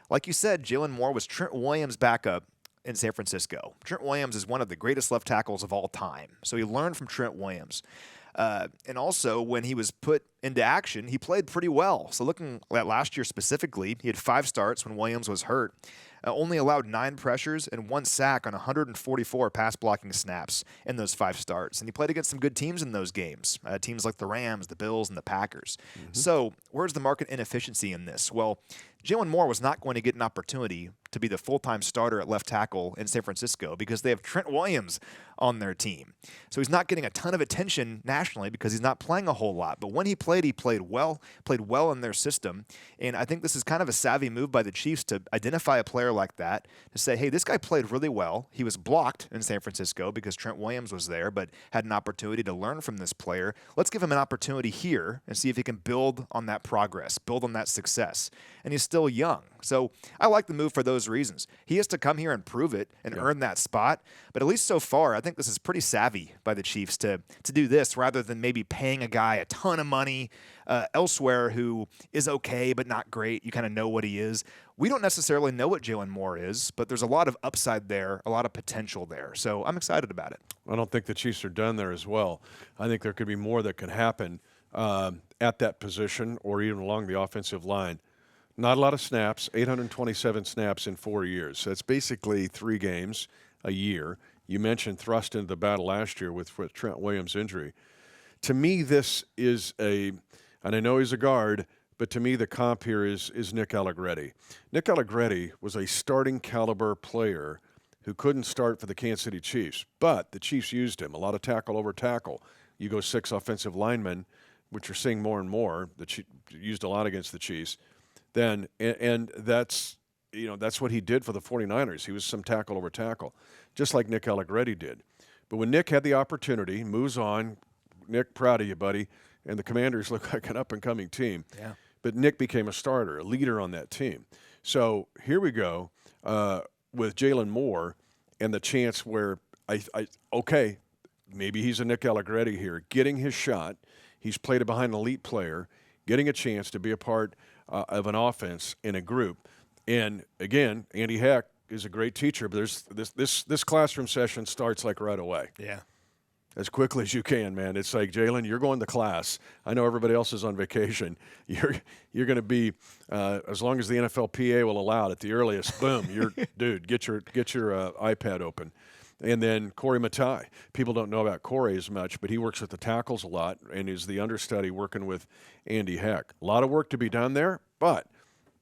[SPEAKER 3] like you said, Jalen Moore was Trent Williams' backup in San Francisco. Trent Williams is one of the greatest left tackles of all time. So he learned from Trent Williams. And also, when he was put into action, he played pretty well. So looking at last year specifically, he had 5 starts when Williams was hurt, only allowed 9 pressures and 1 sack on 144 pass blocking snaps in those 5 starts. And he played against some good teams in those games, teams like the Rams, the Bills, and the Packers. Mm-hmm. So where's the market inefficiency in this? Well, Jalen Moore was not going to get an opportunity to be the full-time starter at left tackle in San Francisco because they have Trent Williams on their team. So he's not getting a ton of attention nationally because he's not playing a whole lot. But when he played well in their system. And I think this is kind of a savvy move by the Chiefs to identify a player like that, to say, hey, this guy played really well. He was blocked in San Francisco because Trent Williams was there, but had an opportunity to learn from this player. Let's give him an opportunity here and see if he can build on that progress, build on that success. And he's still young. So I like the move for those reasons. He has to come here and prove it and earn that spot. But at least so far, I think this is pretty savvy by the Chiefs to do this rather than maybe paying a guy a ton of money elsewhere who is okay but not great. You kind of know what he is. We don't necessarily know what Jalen Moore is, but there's a lot of upside there, a lot of potential there. So I'm excited about it.
[SPEAKER 1] I don't think the Chiefs are done there as well. I think there could be more that could happen at that position or even along the offensive line. Not a lot of snaps, 827 snaps in 4 years. So that's basically 3 games a year. You mentioned thrust into the battle last year with Trent Williams' injury. To me, this is and I know he's a guard, but to me the comp here is Nick Allegretti. Nick Allegretti was a starting caliber player who couldn't start for the Kansas City Chiefs, but the Chiefs used him. A lot of tackle over tackle. You go 6 offensive linemen, which you're seeing more and more. The Chiefs used a lot against the Chiefs. Then and that's what he did for the 49ers. He was some tackle over tackle, just like Nick Allegretti did. But when Nick had the opportunity, moves on. Nick, proud of you, buddy. And the Commanders look like an up-and-coming team. Yeah. But Nick became a starter, a leader on that team. So here we go with Jalen Moore and the chance where okay, maybe he's a Nick Allegretti here, getting his shot. He's played behind an elite player, getting a chance to be a part of an offense in a group. And again, Andy Heck is a great teacher, but there's this classroom session starts like right away.
[SPEAKER 3] Yeah.
[SPEAKER 1] As quickly as you can, man. It's like, Jalen, you're going to class. I know everybody else is on vacation. You're going to be, as long as the NFLPA will allow it at the earliest, boom, dude, get your iPad open. And then Corey Matai. People don't know about Corey as much, but he works with the tackles a lot and is the understudy working with Andy Heck. A lot of work to be done there, but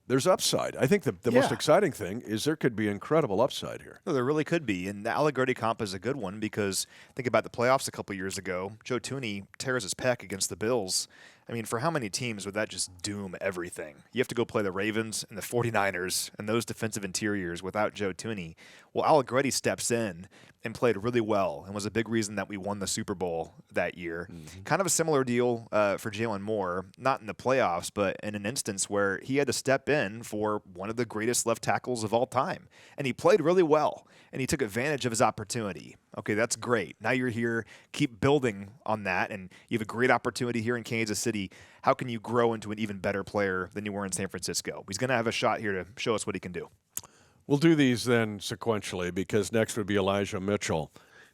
[SPEAKER 1] there's upside. I think the most exciting thing is there could be incredible upside here.
[SPEAKER 3] No, there really could be. And the Allegretti comp is a good one because think about the playoffs a couple years ago. Joe Thuney tears his pec against the Bills. I mean, for how many teams would that just doom everything? You have to go play the Ravens and the 49ers and those defensive interiors without Joe Thuney. Well, Allegretti steps in and played really well and was a big reason that we won the Super Bowl that year. Mm-hmm. Kind of a similar deal for Jalen Moore, not in the playoffs, but in an instance where he had to step in for one of the greatest left tackles of all time. And he played really well, and he took advantage of his opportunity. Okay, that's great. Now you're here. Keep building on that, and you have a great opportunity here in Kansas City. How can you grow into an even better player than you were in San Francisco? He's going to have a shot here to show us what he can do.
[SPEAKER 1] We'll do these then sequentially because next would be Elijah Mitchell.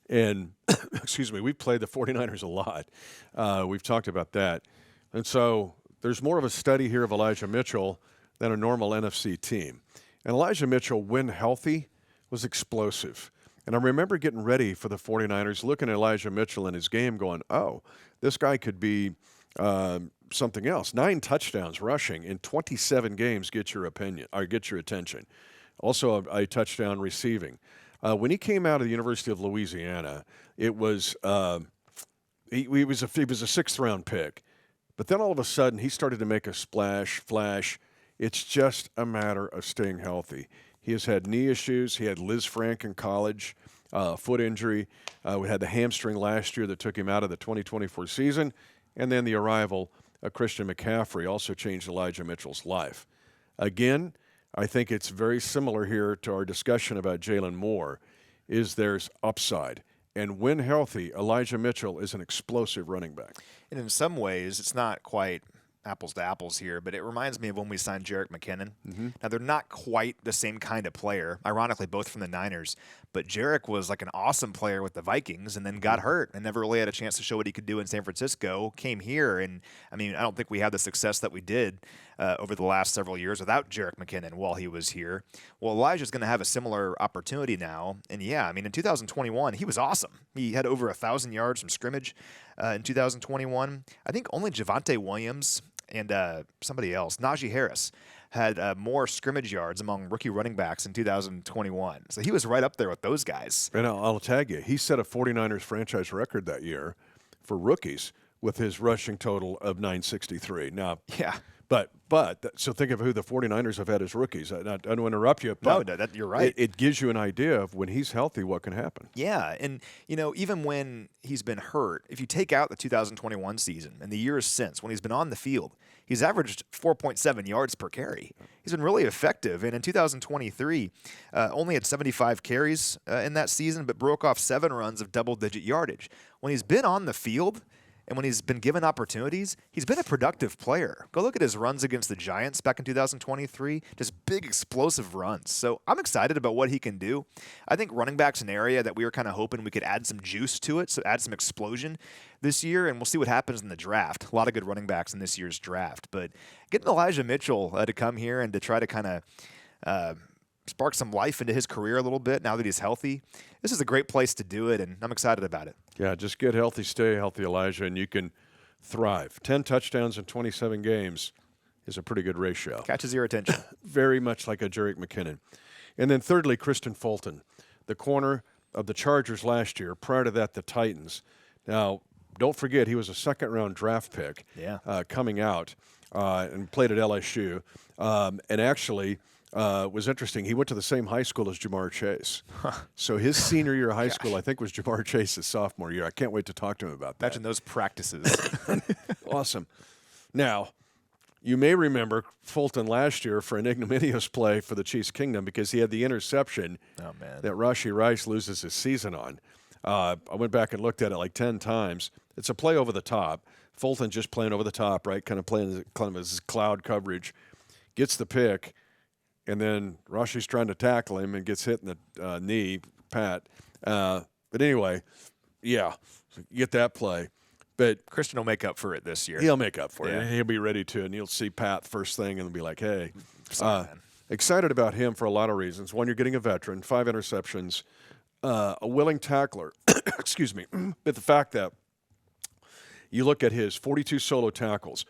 [SPEAKER 1] And, excuse me, we've played the 49ers a lot. We've talked about that. And so there's more of a study here of Elijah Mitchell than a normal NFC team. And Elijah Mitchell, when healthy, was explosive. And I remember getting ready for the 49ers, looking at Elijah Mitchell in his game going, oh, this guy could be something else. 9 touchdowns rushing in 27 games get your attention. Also a touchdown receiving. When he came out of the University of Louisiana, it was he was a 6th-round pick. But then all of a sudden, he started to make a flash. It's just a matter of staying healthy. He has had knee issues. He had Liz Frank in college, foot injury. We had the hamstring last year that took him out of the 2024 season. And then the arrival of Christian McCaffrey also changed Elijah Mitchell's life. Again, I think it's very similar here to our discussion about Jalen Moore, is there's upside. And when healthy, Elijah Mitchell is an explosive running back.
[SPEAKER 3] And in some ways, it's not quite apples to apples here, but it reminds me of when we signed Jerick McKinnon. Mm-hmm. Now, they're not quite the same kind of player, ironically, both from the Niners, but Jerick was like an awesome player with the Vikings and then got hurt and never really had a chance to show what he could do in San Francisco, came here, and, I mean, I don't think we had the success that we did over the last several years without Jerick McKinnon while he was here. Well, Elijah's going to have a similar opportunity now, and yeah, I mean, in 2021, he was awesome. He had over 1,000 yards from scrimmage in 2021. I think only Javonte Williams and somebody else, Najee Harris, had more scrimmage yards among rookie running backs in 2021. So he was right up there with those guys.
[SPEAKER 1] And I'll tag you, he set a 49ers franchise record that year for rookies with his rushing total of 963. Now,
[SPEAKER 3] Yeah.
[SPEAKER 1] But so think of who the 49ers have had as rookies. I don't want to interrupt you, but
[SPEAKER 3] No, you're right.
[SPEAKER 1] It gives you an idea of when he's healthy, what can happen.
[SPEAKER 3] Yeah, and even when he's been hurt, if you take out the 2021 season and the years since, when he's been on the field, he's averaged 4.7 yards per carry. He's been really effective, and in 2023, only had 75 carries in that season, but broke off 7 runs of double-digit yardage. When he's been on the field, and when he's been given opportunities, he's been a productive player. Go look at his runs against the Giants back in 2023, just big explosive runs. So I'm excited about what he can do. I think running back's an area that we were kind of hoping we could add some juice to it, so add some explosion this year, and we'll see what happens in the draft. A lot of good running backs in this year's draft. But getting Elijah Mitchell to come here and to try to kind of spark some life into his career a little bit now that he's healthy, this is a great place to do it, and I'm excited about it.
[SPEAKER 1] Yeah, just get healthy, stay healthy, Elijah, and you can thrive. 10 touchdowns in 27 games is a pretty good ratio.
[SPEAKER 3] Catches your attention.
[SPEAKER 1] Very much like a Jerick McKinnon. And then thirdly, Kristen Fulton, the corner of the Chargers last year. Prior to that, the Titans. Now, don't forget, he was a second-round draft pick coming out and played at LSU. And actually was interesting. He went to the same high school as Jamar Chase. So his senior year of high school, I think, was Jamar Chase's sophomore year. I can't wait to talk to him about that.
[SPEAKER 3] Imagine those practices.
[SPEAKER 1] Awesome. Now, you may remember Fulton last year for an ignominious play for the Chiefs Kingdom because he had the interception that Rashee Rice loses his season on. I went back and looked at it like 10 times. It's a play over the top. Fulton just playing over the top, right? Kind of playing his cloud coverage. Gets the pick. And then Rashi's trying to tackle him and gets hit in the knee, Pat. But anyway, yeah, get that play. But
[SPEAKER 3] Christian will make up for it this year.
[SPEAKER 1] He'll make up for
[SPEAKER 3] Yeah.
[SPEAKER 1] it. He'll be ready to, and you'll see Pat first thing and be like, hey.
[SPEAKER 3] Sorry, man.
[SPEAKER 1] Excited about him for a lot of reasons. One, you're getting a veteran, 5 interceptions, a willing tackler. Excuse me. But the fact that you look at his 42 solo tackles,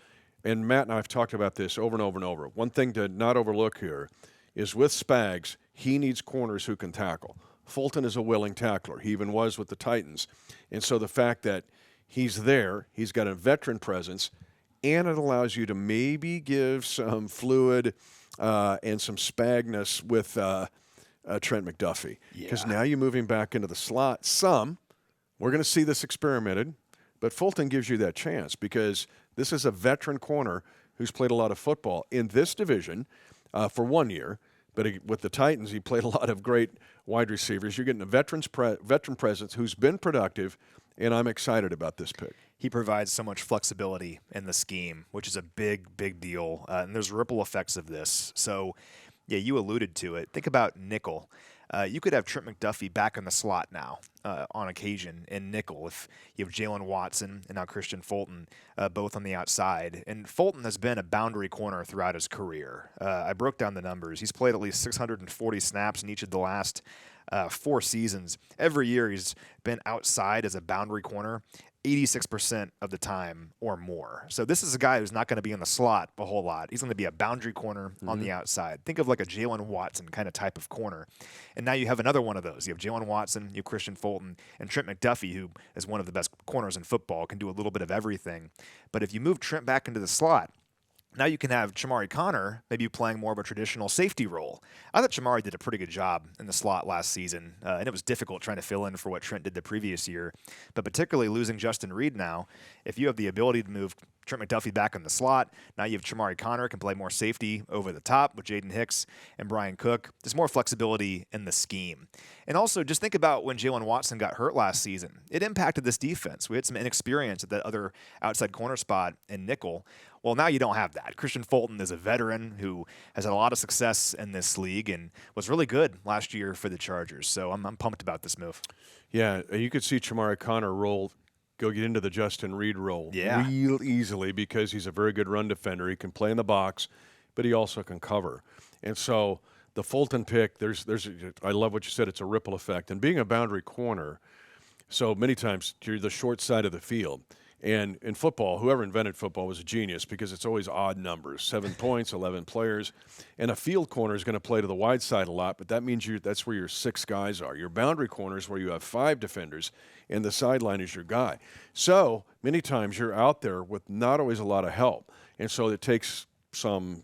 [SPEAKER 1] and Matt and I have talked about this over and over and over. One thing to not overlook here is with Spags, he needs corners who can tackle. Fulton is a willing tackler. He even was with the Titans. And so the fact that he's there, he's got a veteran presence, and it allows you to maybe give some fluid and some spagness with Trent McDuffie. Because now you move him back into the slot. We're going to see this experimented, but Fulton gives you that chance because this is a veteran corner who's played a lot of football in this division for 1 year. But with the Titans, he played a lot of great wide receivers. You're getting a veteran presence who's been productive, and I'm excited about this pick.
[SPEAKER 3] He provides so much flexibility in the scheme, which is a big, big deal. And there's ripple effects of this. So, yeah, you alluded to it. Think about nickel. You could have Trent McDuffie back in the slot now on occasion in nickel if you have Jalen Watson and now Christian Fulton both on the outside. And Fulton has been a boundary corner throughout his career. I broke down the numbers. He's played at least 640 snaps in each of the last 4 seasons. Every year he's been outside as a boundary corner 86% of the time or more. So this is a guy who's not going to be in the slot a whole lot. He's going to be a boundary corner on the outside. Think of like a Jalen Watson kind of type of corner. And now you have another one of those. You have Jalen Watson, you have Christian Fulton, and Trent McDuffie, who is one of the best corners in football, can do a little bit of everything. But if you move Trent back into the slot, now you can have Chamari Connor maybe playing more of a traditional safety role. I thought Chamari did a pretty good job in the slot last season, and it was difficult trying to fill in for what Trent did the previous year. But particularly losing Justin Reed now, if you have the ability to move Trent McDuffie back in the slot, now you have Chamari Connor can play more safety over the top with Jaden Hicks and Brian Cook. There's more flexibility in the scheme. And also just think about when Jalen Watson got hurt last season. It impacted this defense. We had some inexperience at that other outside corner spot in nickel. Well, now you don't have that. Christian Fulton is a veteran who has had a lot of success in this league and was really good last year for the Chargers. So I'm pumped about this move.
[SPEAKER 1] Yeah, you could see Chamari Connor go get into the Justin Reed role real easily because he's a very good run defender. He can play in the box, but he also can cover. And so the Fulton pick, I love what you said, it's a ripple effect. And being a boundary corner, so many times you're the short side of the field. And in football, whoever invented football was a genius because it's always odd numbers, 7 points, 11 players. And a field corner is going to play to the wide side a lot, but that means that's where your 6 guys are. Your boundary corner is where you have 5 defenders, and the sideline is your guy. So many times you're out there with not always a lot of help. And so it takes some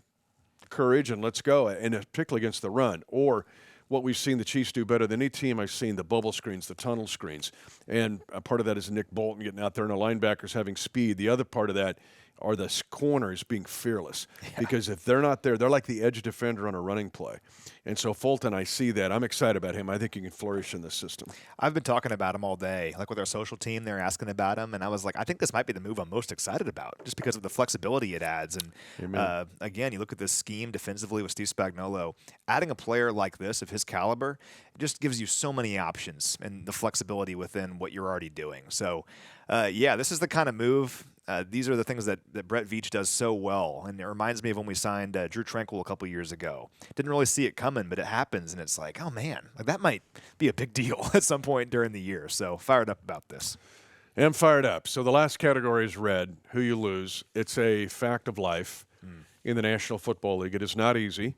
[SPEAKER 1] courage and let's go, and particularly against the run. Or what we've seen the Chiefs do better than any team I've seen, the bubble screens, the tunnel screens. And a part of that is Nick Bolton getting out there and the linebackers having speed. The other part of that are the corners being fearless. Because if they're not there, they're like the edge defender on a running play. And so Fulton, I see that. I'm excited about him. I think he can flourish in this system.
[SPEAKER 3] I've been talking about him all day. Like with our social team, they're asking about him, and I was like, I think this might be the move I'm most excited about, just because of the flexibility it adds. And again, you look at this scheme defensively with Steve Spagnuolo. Adding a player like this of his caliber, it just gives you so many options and the flexibility within what you're already doing. So, this is the kind of move. These are the things that Brett Veach does so well, and it reminds me of when we signed Drew Tranquill a couple years ago. Didn't really see it coming, but it happens, and it's like, oh man, like that might be a big deal at some point during the year. So fired up about this.
[SPEAKER 1] I'm fired up. So the last category is red, who you lose. It's a fact of life in the National Football League. It is not easy.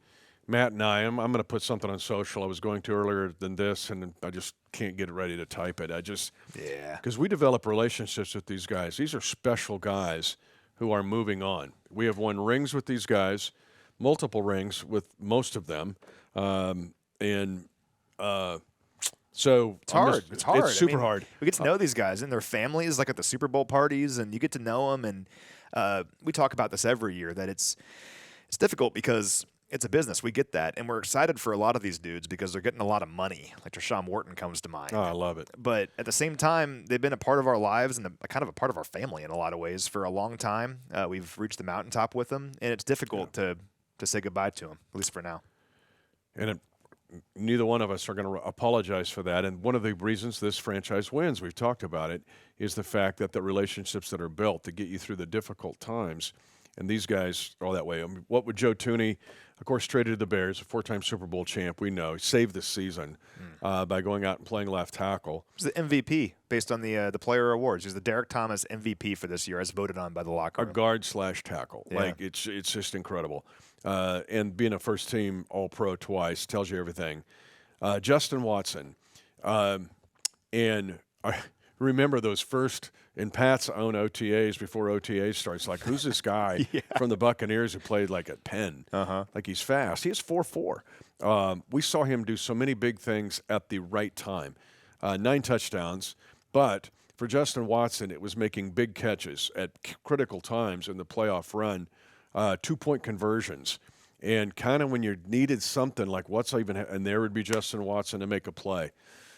[SPEAKER 1] Matt and I'm going to put something on social. I was going to earlier than this, and I just can't get ready to type it. Because we develop relationships with these guys. These are special guys who are moving on. We have won rings with these guys, multiple rings with most of them. So
[SPEAKER 3] it's hard. It's hard.
[SPEAKER 1] It's super hard.
[SPEAKER 3] We get to know these guys and their families, like at the Super Bowl parties, and you get to know them. And we talk about this every year, that it's difficult because it's a business. We get that. And we're excited for a lot of these dudes because they're getting a lot of money. Like Deshaun Wharton comes to mind.
[SPEAKER 1] Oh, I love it.
[SPEAKER 3] But at the same time, they've been a part of our lives and kind of a part of our family in a lot of ways for a long time. We've reached the mountaintop with them, and it's difficult to say goodbye to them, at least for now.
[SPEAKER 1] And neither one of us are going to apologize for that. And one of the reasons this franchise wins, we've talked about it, is the fact that the relationships that are built to get you through the difficult times. And these guys are all that way. I mean, what would Joe Thuney, of course, traded to the Bears, a 4-time Super Bowl champ, we know, he saved the season by going out and playing left tackle.
[SPEAKER 3] He's the MVP based on the player awards. He's the Derek Thomas MVP for this year, as voted on by the locker room.
[SPEAKER 1] A guard/tackle. Yeah. Like, it's just incredible. And being a first-team All-Pro twice tells you everything. Justin Watson. And I remember those first – in Pat's own OTAs before OTAs starts, like, who's this guy from the Buccaneers who played like at Penn? Like, he's fast. He is 4'4". We saw him do so many big things at the right time. 9 touchdowns. But for Justin Watson, it was making big catches at critical times in the playoff run, 2-point conversions. And kind of when you needed something, like what's even – and there would be Justin Watson to make a play.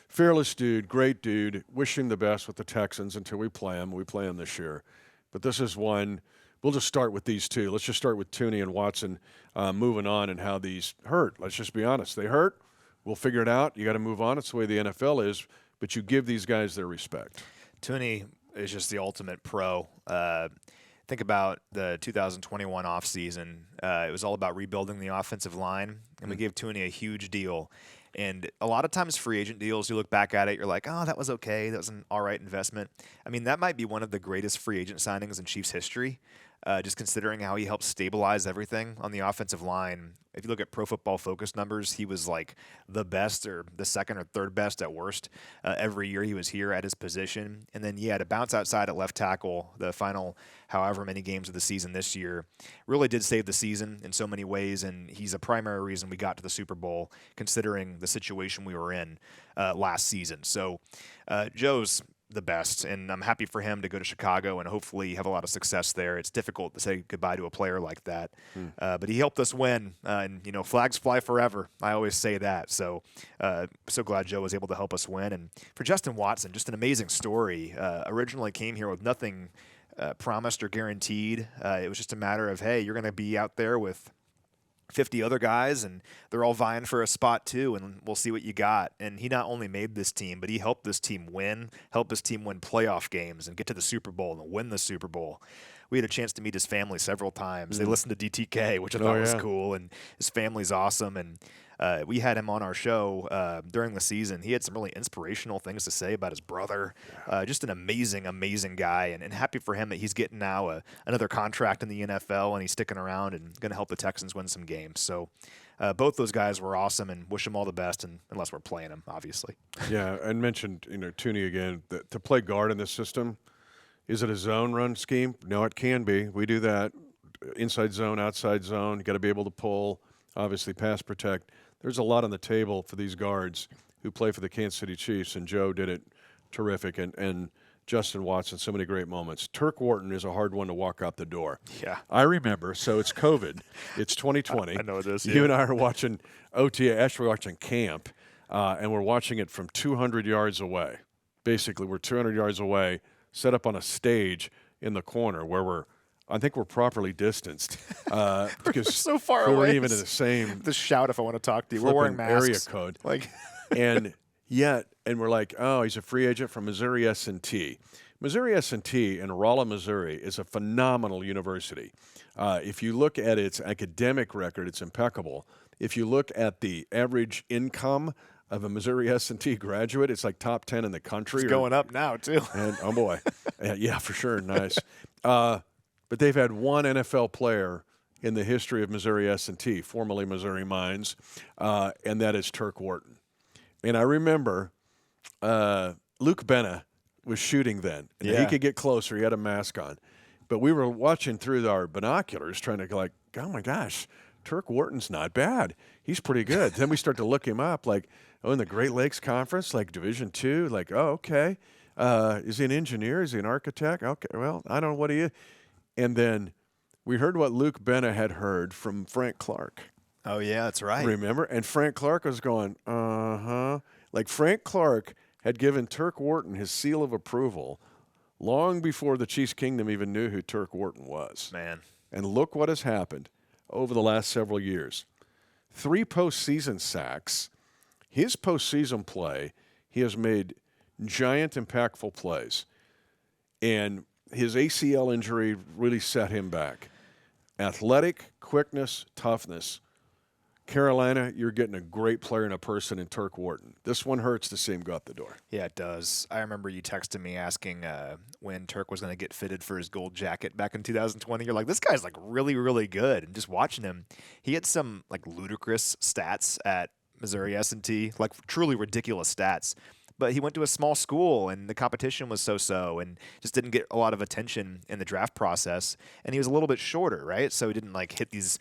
[SPEAKER 1] Fearless dude, great dude, wish him the best with the Texans until we play him. We play him this year. But this is one, we'll just start with these two. Let's just start with Thuney and Watson moving on and how these hurt. Let's just be honest. They hurt. We'll figure it out. You got to move on. It's the way the NFL is. But you give these guys their respect.
[SPEAKER 3] Thuney is just the ultimate pro. Think about the 2021 offseason. It was all about rebuilding the offensive line, and we gave Thuney a huge deal. And a lot of times free agent deals, you look back at it, you're like, oh, that was okay. That was an all right investment. I mean, that might be one of the greatest free agent signings in Chiefs history, just considering how he helped stabilize everything on the offensive line. If you look at Pro Football Focus numbers, he was like the best or the second or third best at worst every year he was here at his position. And then, to bounce outside at left tackle the final however many games of the season this year really did save the season in so many ways. And he's a primary reason we got to the Super Bowl, considering the situation we were in last season. So Joe's the best, and I'm happy for him to go to Chicago and hopefully have a lot of success there. It's difficult to say goodbye to a player like that, but he helped us win, and flags fly forever. I always say that, so so glad Joe was able to help us win. And for Justin Watson, just an amazing story. Originally came here with nothing promised or guaranteed. It was just a matter of, hey, you're going to be out there with 50 other guys, and they're all vying for a spot too, and we'll see what you got. And he not only made this team, but he helped this team win playoff games and get to the Super Bowl and win the Super Bowl. we had a chance to meet his family several times. They listened to DTK, which I thought was cool, and his family's awesome. And we had him on our show during the season. He had some really inspirational things to say about his brother. Just an amazing, amazing guy, and happy for him that he's getting now another contract in the NFL, and he's sticking around and going to help the Texans win some games. So both those guys were awesome, and wish them all the best, and unless we're playing them, obviously.
[SPEAKER 1] Yeah, I mentioned, Tooney again, that to play guard in this system, is it a zone run scheme? No, it can be. We do that. Inside zone, outside zone. You got to be able to pull, obviously pass protect. There's a lot on the table for these guards who play for the Kansas City Chiefs, and Joe did it terrific, and Justin Watson, so many great moments. Turk Wharton is a hard one to walk out the door.
[SPEAKER 3] Yeah.
[SPEAKER 1] I remember, so it's COVID. It's 2020.
[SPEAKER 3] I know it is.
[SPEAKER 1] You and I are watching OTA, actually watching camp, and we're watching it from 200 yards away. Basically, we're 200 yards away, set up on a stage in the corner where I think we're properly distanced because
[SPEAKER 3] so far
[SPEAKER 1] we
[SPEAKER 3] away.
[SPEAKER 1] weren't even in the same
[SPEAKER 3] The shout if I want to talk to you. We're wearing masks.
[SPEAKER 1] area code.
[SPEAKER 3] And
[SPEAKER 1] And we're like, oh, he's a free agent from Missouri S&T. Missouri S&T in Rolla, Missouri is a phenomenal university. If you look at its academic record, it's impeccable. If you look at the average income of a Missouri S&T graduate, it's like top 10 in the country.
[SPEAKER 3] It's going up now, too.
[SPEAKER 1] And, oh, boy. Yeah, for sure. Nice. But they've had one NFL player in the history of Missouri S&T, formerly Missouri Mines, and that is Turk Wharton. And I remember Luke Benna was shooting then. And he could get closer. He had a mask on. But we were watching through our binoculars trying to go like, oh, my gosh, Turk Wharton's not bad. He's pretty good. Then we start to look him up like, oh, in the Great Lakes Conference, like Division II, like, oh, okay. Is he an engineer? Is he an architect? Okay, well, I don't know what he is. And then we heard what Luke Benna had heard from Frank Clark.
[SPEAKER 3] Oh, yeah, that's right.
[SPEAKER 1] Remember? And Frank Clark was going, Like Frank Clark had given Turk Wharton his seal of approval long before the Chiefs Kingdom even knew who Turk Wharton was.
[SPEAKER 3] Man.
[SPEAKER 1] And look what has happened over the last several years. 3 postseason sacks. His postseason play, he has made giant, impactful plays. And his ACL injury really set him back. Athletic, quickness, toughness. Carolina, you're getting a great player and a person in Turk Wharton. This one hurts to see him go out the door.
[SPEAKER 3] Yeah, it does. I remember you texting me asking when Turk was going to get fitted for his gold jacket back in 2020. You're like, this guy's like really, really good. And just watching him, he had some like ludicrous stats at Missouri S&T, like truly ridiculous stats. But he went to a small school, and the competition was so-so, and just didn't get a lot of attention in the draft process. And he was a little bit shorter, right? So he didn't like hit these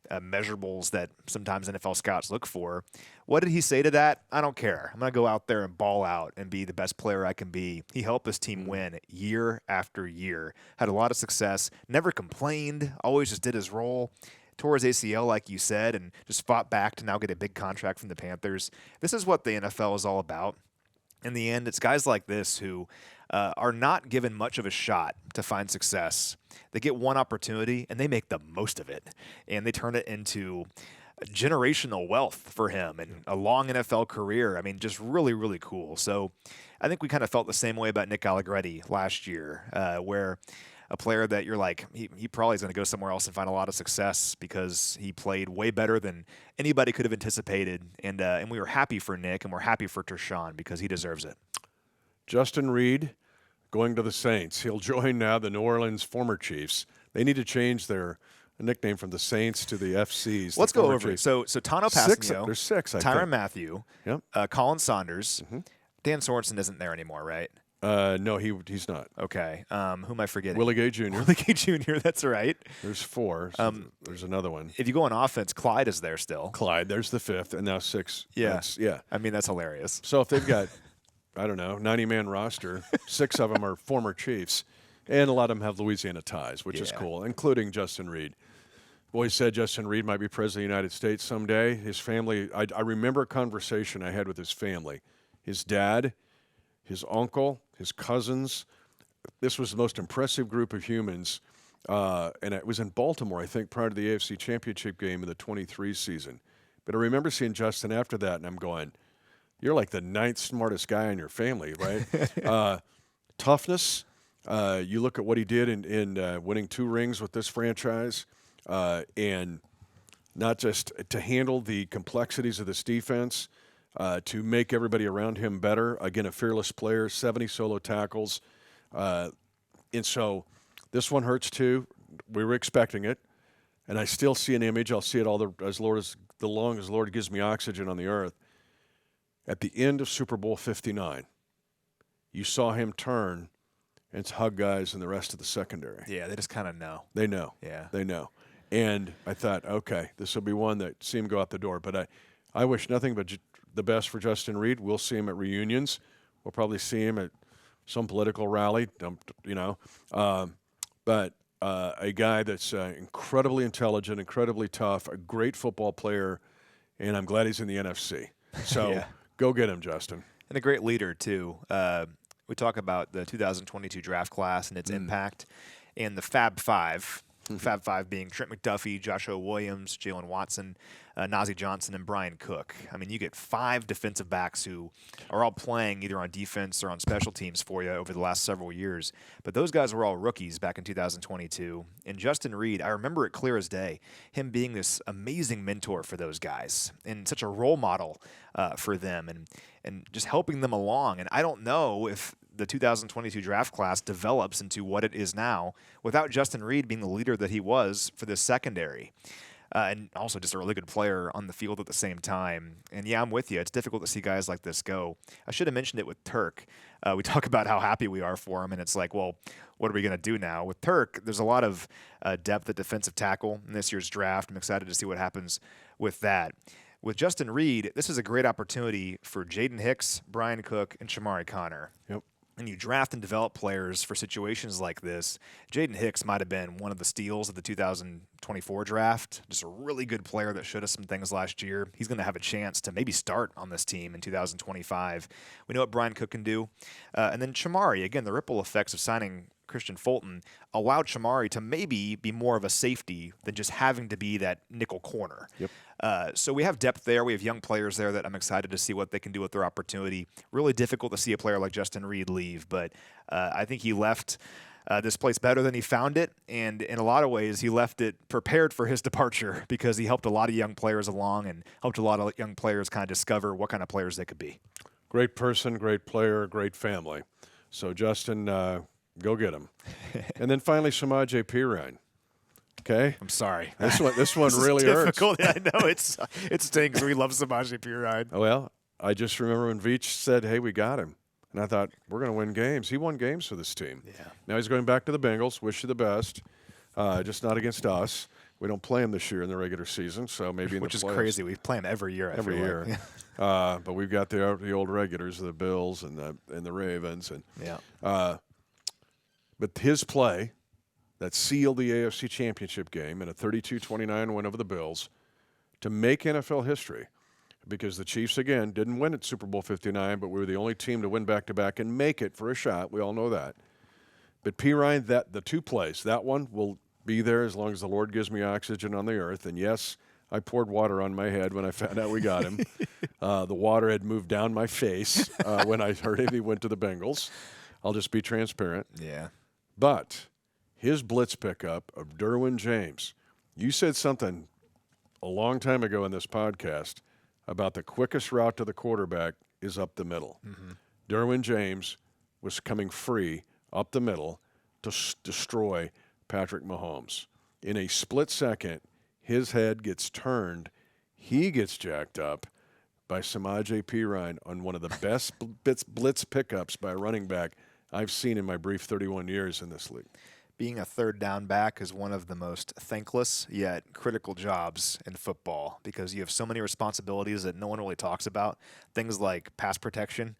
[SPEAKER 3] measurables that sometimes NFL scouts look for. What did he say to that? I don't care. I'm going to go out there and ball out and be the best player I can be. He helped this team win year after year. Had a lot of success. Never complained. Always just did his role. Tore his ACL, like you said, and just fought back to now get a big contract from the Panthers. This is what the NFL is all about. In the end, it's guys like this who are not given much of a shot to find success. They get one opportunity, and they make the most of it. And they turn it into generational wealth for him and a long NFL career. I mean, just really, really cool. So I think we kind of felt the same way about Nick Allegretti last year, where a player that you're like, he probably is going to go somewhere else and find a lot of success because he played way better than anybody could have anticipated. And we were happy for Nick, and we're happy for Tershawn because he deserves it.
[SPEAKER 1] Justin Reed going to the Saints. He'll join now the New Orleans former Chiefs. They need to change their nickname from the Saints to the FCs.
[SPEAKER 3] Let's go over it. So Tano Passanio.
[SPEAKER 1] There's 6, I
[SPEAKER 3] Tyrann
[SPEAKER 1] think.
[SPEAKER 3] Mathieu.
[SPEAKER 1] Yep.
[SPEAKER 3] Colin Saunders. Dan Sorensen isn't there anymore, right?
[SPEAKER 1] No, he's not.
[SPEAKER 3] Okay. Who am I forgetting?
[SPEAKER 1] Willie Gay Jr.
[SPEAKER 3] Willie Gay Jr., that's right.
[SPEAKER 1] There's 4. So there's another one.
[SPEAKER 3] If you go on offense, Clyde is there still.
[SPEAKER 1] Clyde, there's the 5th, and now 6.
[SPEAKER 3] Yeah.
[SPEAKER 1] Yeah.
[SPEAKER 3] I mean, that's hilarious.
[SPEAKER 1] So if they've got, I don't know, 90-man roster, 6 of them are former Chiefs, and a lot of them have Louisiana ties, which is cool, including Justin Reed. Boys said Justin Reed might be president of the United States someday. His family, I remember a conversation I had with his family. His dad, his uncle, his cousins. This was the most impressive group of humans, and it was in Baltimore, I think, prior to the AFC Championship game in the 23 season. But I remember seeing Justin after that, and I'm going, you're like the 9th smartest guy in your family, right? Toughness. You look at what he did in winning 2 rings with this franchise, and not just to handle the complexities of this defense, to make everybody around him better. Again, a fearless player, 70 solo tackles. And so this one hurts too. We were expecting it. And I still see an image. I'll see it as long as the Lord gives me oxygen on the earth. At the end of Super Bowl 59, you saw him turn and hug guys in the rest of the secondary.
[SPEAKER 3] Yeah, they just kind of know.
[SPEAKER 1] They know.
[SPEAKER 3] Yeah.
[SPEAKER 1] They know. And I thought, okay, this will be one that see him go out the door. But I wish nothing but the best for Justin Reed. We'll see him at reunions. We'll probably see him at some political rally, but a guy that's incredibly intelligent, incredibly tough, a great football player, and I'm glad he's in the NFC. So
[SPEAKER 3] Yeah.
[SPEAKER 1] Go get him, Justin.
[SPEAKER 3] And a great leader, too. We talk about the 2022 draft class and its impact, and the Fab Five. Fab Five being Trent McDuffie, Joshua Williams, Jalen Watson, Najee Johnson, and Brian Cook. I mean, you get 5 defensive backs who are all playing either on defense or on special teams for you over the last several years. But those guys were all rookies back in 2022. And Justin Reed, I remember it clear as day, him being this amazing mentor for those guys and such a role model for them and just helping them along. And I don't know if the 2022 draft class develops into what it is now without Justin Reed being the leader that he was for this secondary. And also just a really good player on the field at the same time. And yeah, I'm with you. It's difficult to see guys like this go. I should have mentioned it with Turk. We talk about how happy we are for him, and it's like, well, what are we going to do now? With Turk, there's a lot of depth at defensive tackle in this year's draft. I'm excited to see what happens with that. With Justin Reed, this is a great opportunity for Jaden Hicks, Brian Cook, and Shamari Connor.
[SPEAKER 1] Yep.
[SPEAKER 3] And you draft and develop players for situations like this. Jaden Hicks might have been one of the steals of the 2024 draft. Just a really good player that showed us some things last year. He's going to have a chance to maybe start on this team in 2025. We know what Brian Cook can do. And then Shamari, again, the ripple effects of signing Christian Fulton allowed Shamari to maybe be more of a safety than just having to be that nickel corner.
[SPEAKER 1] Yep.
[SPEAKER 3] So we have depth there. We have young players there that I'm excited to see what they can do with their opportunity. Really difficult to see a player like Justin Reed leave, but I think he left this place better than he found it, and in a lot of ways he left it prepared for his departure because he helped a lot of young players along and helped a lot of young players kind of discover what kind of players they could be.
[SPEAKER 1] Great person, great player, great family. So, Justin, go get him. And then finally, Samaje Perine. Okay?
[SPEAKER 3] I'm sorry.
[SPEAKER 1] This one
[SPEAKER 3] This
[SPEAKER 1] really
[SPEAKER 3] is
[SPEAKER 1] hurts.
[SPEAKER 3] difficult. I know it stinks. We love Samaje Perine.
[SPEAKER 1] Well, I just remember when Veach said, hey, we got him. And I thought, we're going to win games. He won games for this team.
[SPEAKER 3] Yeah.
[SPEAKER 1] Now he's going back to the Bengals. Wish you the best. Just not against us. We don't play him this year in the regular season, so maybe in
[SPEAKER 3] Which
[SPEAKER 1] the
[SPEAKER 3] is
[SPEAKER 1] playoffs.
[SPEAKER 3] crazy. We play him every year.
[SPEAKER 1] Every year. But we've got the old regulars, the Bills and the Ravens. And
[SPEAKER 3] Yeah.
[SPEAKER 1] But his play that sealed the AFC Championship game in a 32-29 win over the Bills to make NFL history, because the Chiefs, again, didn't win at Super Bowl 59, but we were the only team to win back-to-back and make it for a shot. We all know that. But Perine, the 2 plays, that one will be there as long as the Lord gives me oxygen on the earth. And, yes, I poured water on my head when I found out we got him. The water had moved down my face when I heard he went to the Bengals. I'll just be transparent.
[SPEAKER 3] Yeah.
[SPEAKER 1] But his blitz pickup of Derwin James, you said something a long time ago in this podcast about the quickest route to the quarterback is up the middle. Mm-hmm. Derwin James was coming free up the middle to destroy Patrick Mahomes. In a split second, his head gets turned. He gets jacked up by Samaje Perine on one of the best blitz pickups by a running back I've seen in my brief 31 years in this league.
[SPEAKER 3] Being a third down back is one of the most thankless yet critical jobs in football because you have so many responsibilities that no one really talks about. Things like pass protection.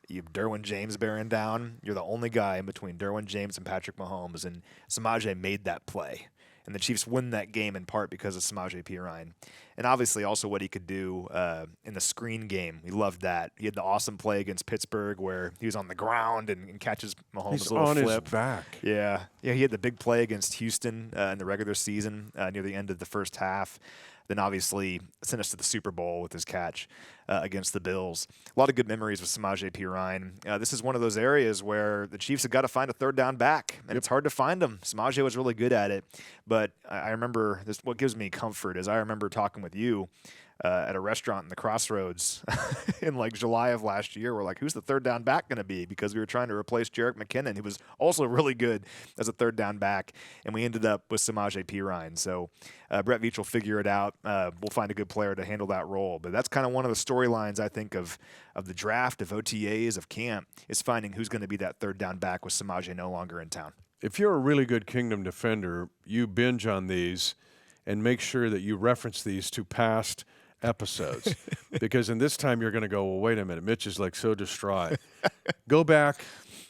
[SPEAKER 3] You have Derwin James bearing down. You're the only guy in between Derwin James and Patrick Mahomes, and Samaje made that play. And the Chiefs win that game in part because of Samaje Perine. And obviously also what he could do in the screen game. We loved that. He had the awesome play against Pittsburgh where he was on the ground and catches Mahomes'
[SPEAKER 1] He's
[SPEAKER 3] little
[SPEAKER 1] on
[SPEAKER 3] flip.
[SPEAKER 1] his back.
[SPEAKER 3] Yeah, he had the big play against Houston in the regular season near the end of the first half. then obviously sent us to the Super Bowl with his catch against the Bills. A lot of good memories with Samaje Perine. This is one of those areas where the Chiefs have got to find a third down back, and it's hard to find them. Samaje was really good at it, but I remember this. What gives me comfort is I remember talking with you at a restaurant in the Crossroads in like July of last year. We're like, who's the third down back going to be? Because we were trying to replace Jerick McKinnon, who was also really good as a third down back, and we ended up with Samaje Perine. So Brett Veach will figure it out. We'll find a good player to handle that role. But that's kind of one of the storylines, I think, of the draft, of OTAs, of camp, is finding who's going to be that third down back with Samaje no longer in town.
[SPEAKER 1] If you're a really good Kingdom defender, you binge on these and make sure that you reference these to past episodes, because in this time you're going to go, well, wait a minute, Mitch is like so distraught. Go back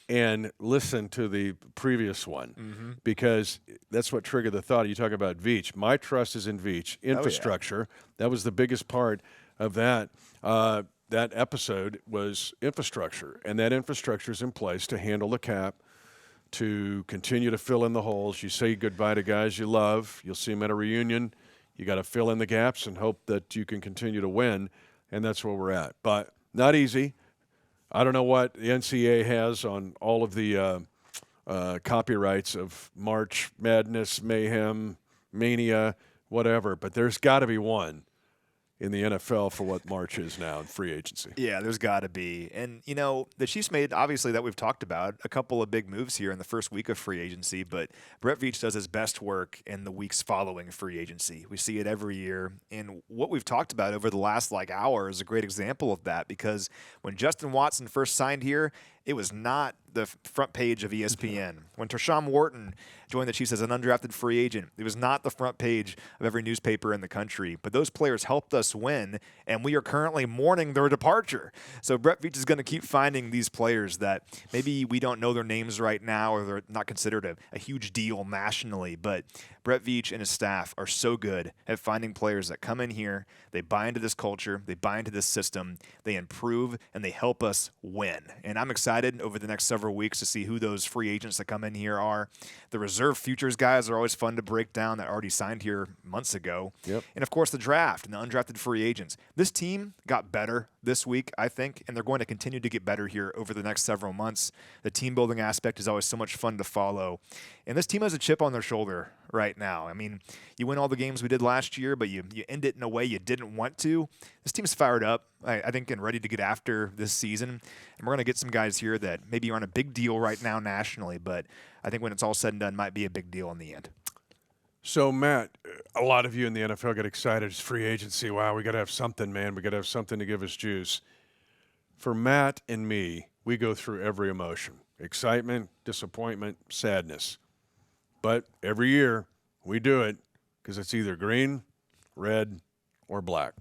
[SPEAKER 1] and listen to the previous one, because that's what triggered the thought. You talk about Veach. My trust is in Veach. Infrastructure, that was the biggest part of that. That episode was infrastructure, and that infrastructure is in place to handle the cap, to continue to fill in the holes. You say goodbye to guys you love. You'll see them at a reunion. You got to fill in the gaps and hope that you can continue to win, and that's where we're at. But not easy. I don't know what the NCAA has on all of the copyrights of March Madness, Mayhem, Mania, whatever, but there's got to be one in the NFL for what March is now in free agency.
[SPEAKER 3] Yeah, there's got to be. And, you know, the Chiefs made, obviously, that we've talked about, a couple of big moves here in the first week of free agency, but Brett Veach does his best work in the weeks following free agency. We see it every year. And what we've talked about over the last, hour is a great example of that, because when Justin Watson first signed here, it was not the front page of ESPN. When Tershawn Wharton joined the Chiefs as an undrafted free agent, it was not the front page of every newspaper in the country. But those players helped us win, and we are currently mourning their departure. So Brett Veach is going to keep finding these players that maybe we don't know their names right now, or they're not considered a huge deal nationally. But Brett Veach and his staff are so good at finding players that come in here, they buy into this culture, they buy into this system, they improve, and they help us win. And I'm excited over the next several weeks to see who those free agents that come in here are. The reserve futures guys are always fun to break down that already signed here months ago.
[SPEAKER 1] Yep.
[SPEAKER 3] And, of course, the draft and the undrafted free agents. This team got better this week, I think, and they're going to continue to get better here over the next several months. The team-building aspect is always so much fun to follow. And this team has a chip on their shoulder right now. I mean, you win all the games we did last year, but you end it in a way you didn't want to. This team's fired up, I think, and ready to get after this season. And we're going to get some guys here that maybe aren't a big deal right now nationally, but I think when it's all said and done, might be a big deal in the end.
[SPEAKER 1] So, Matt, a lot of you in the NFL get excited. It's free agency. Wow, we got to have something, man. We got to have something to give us juice. For Matt and me, we go through every emotion: excitement, disappointment, sadness. But every year we do it because it's either green, red, or black.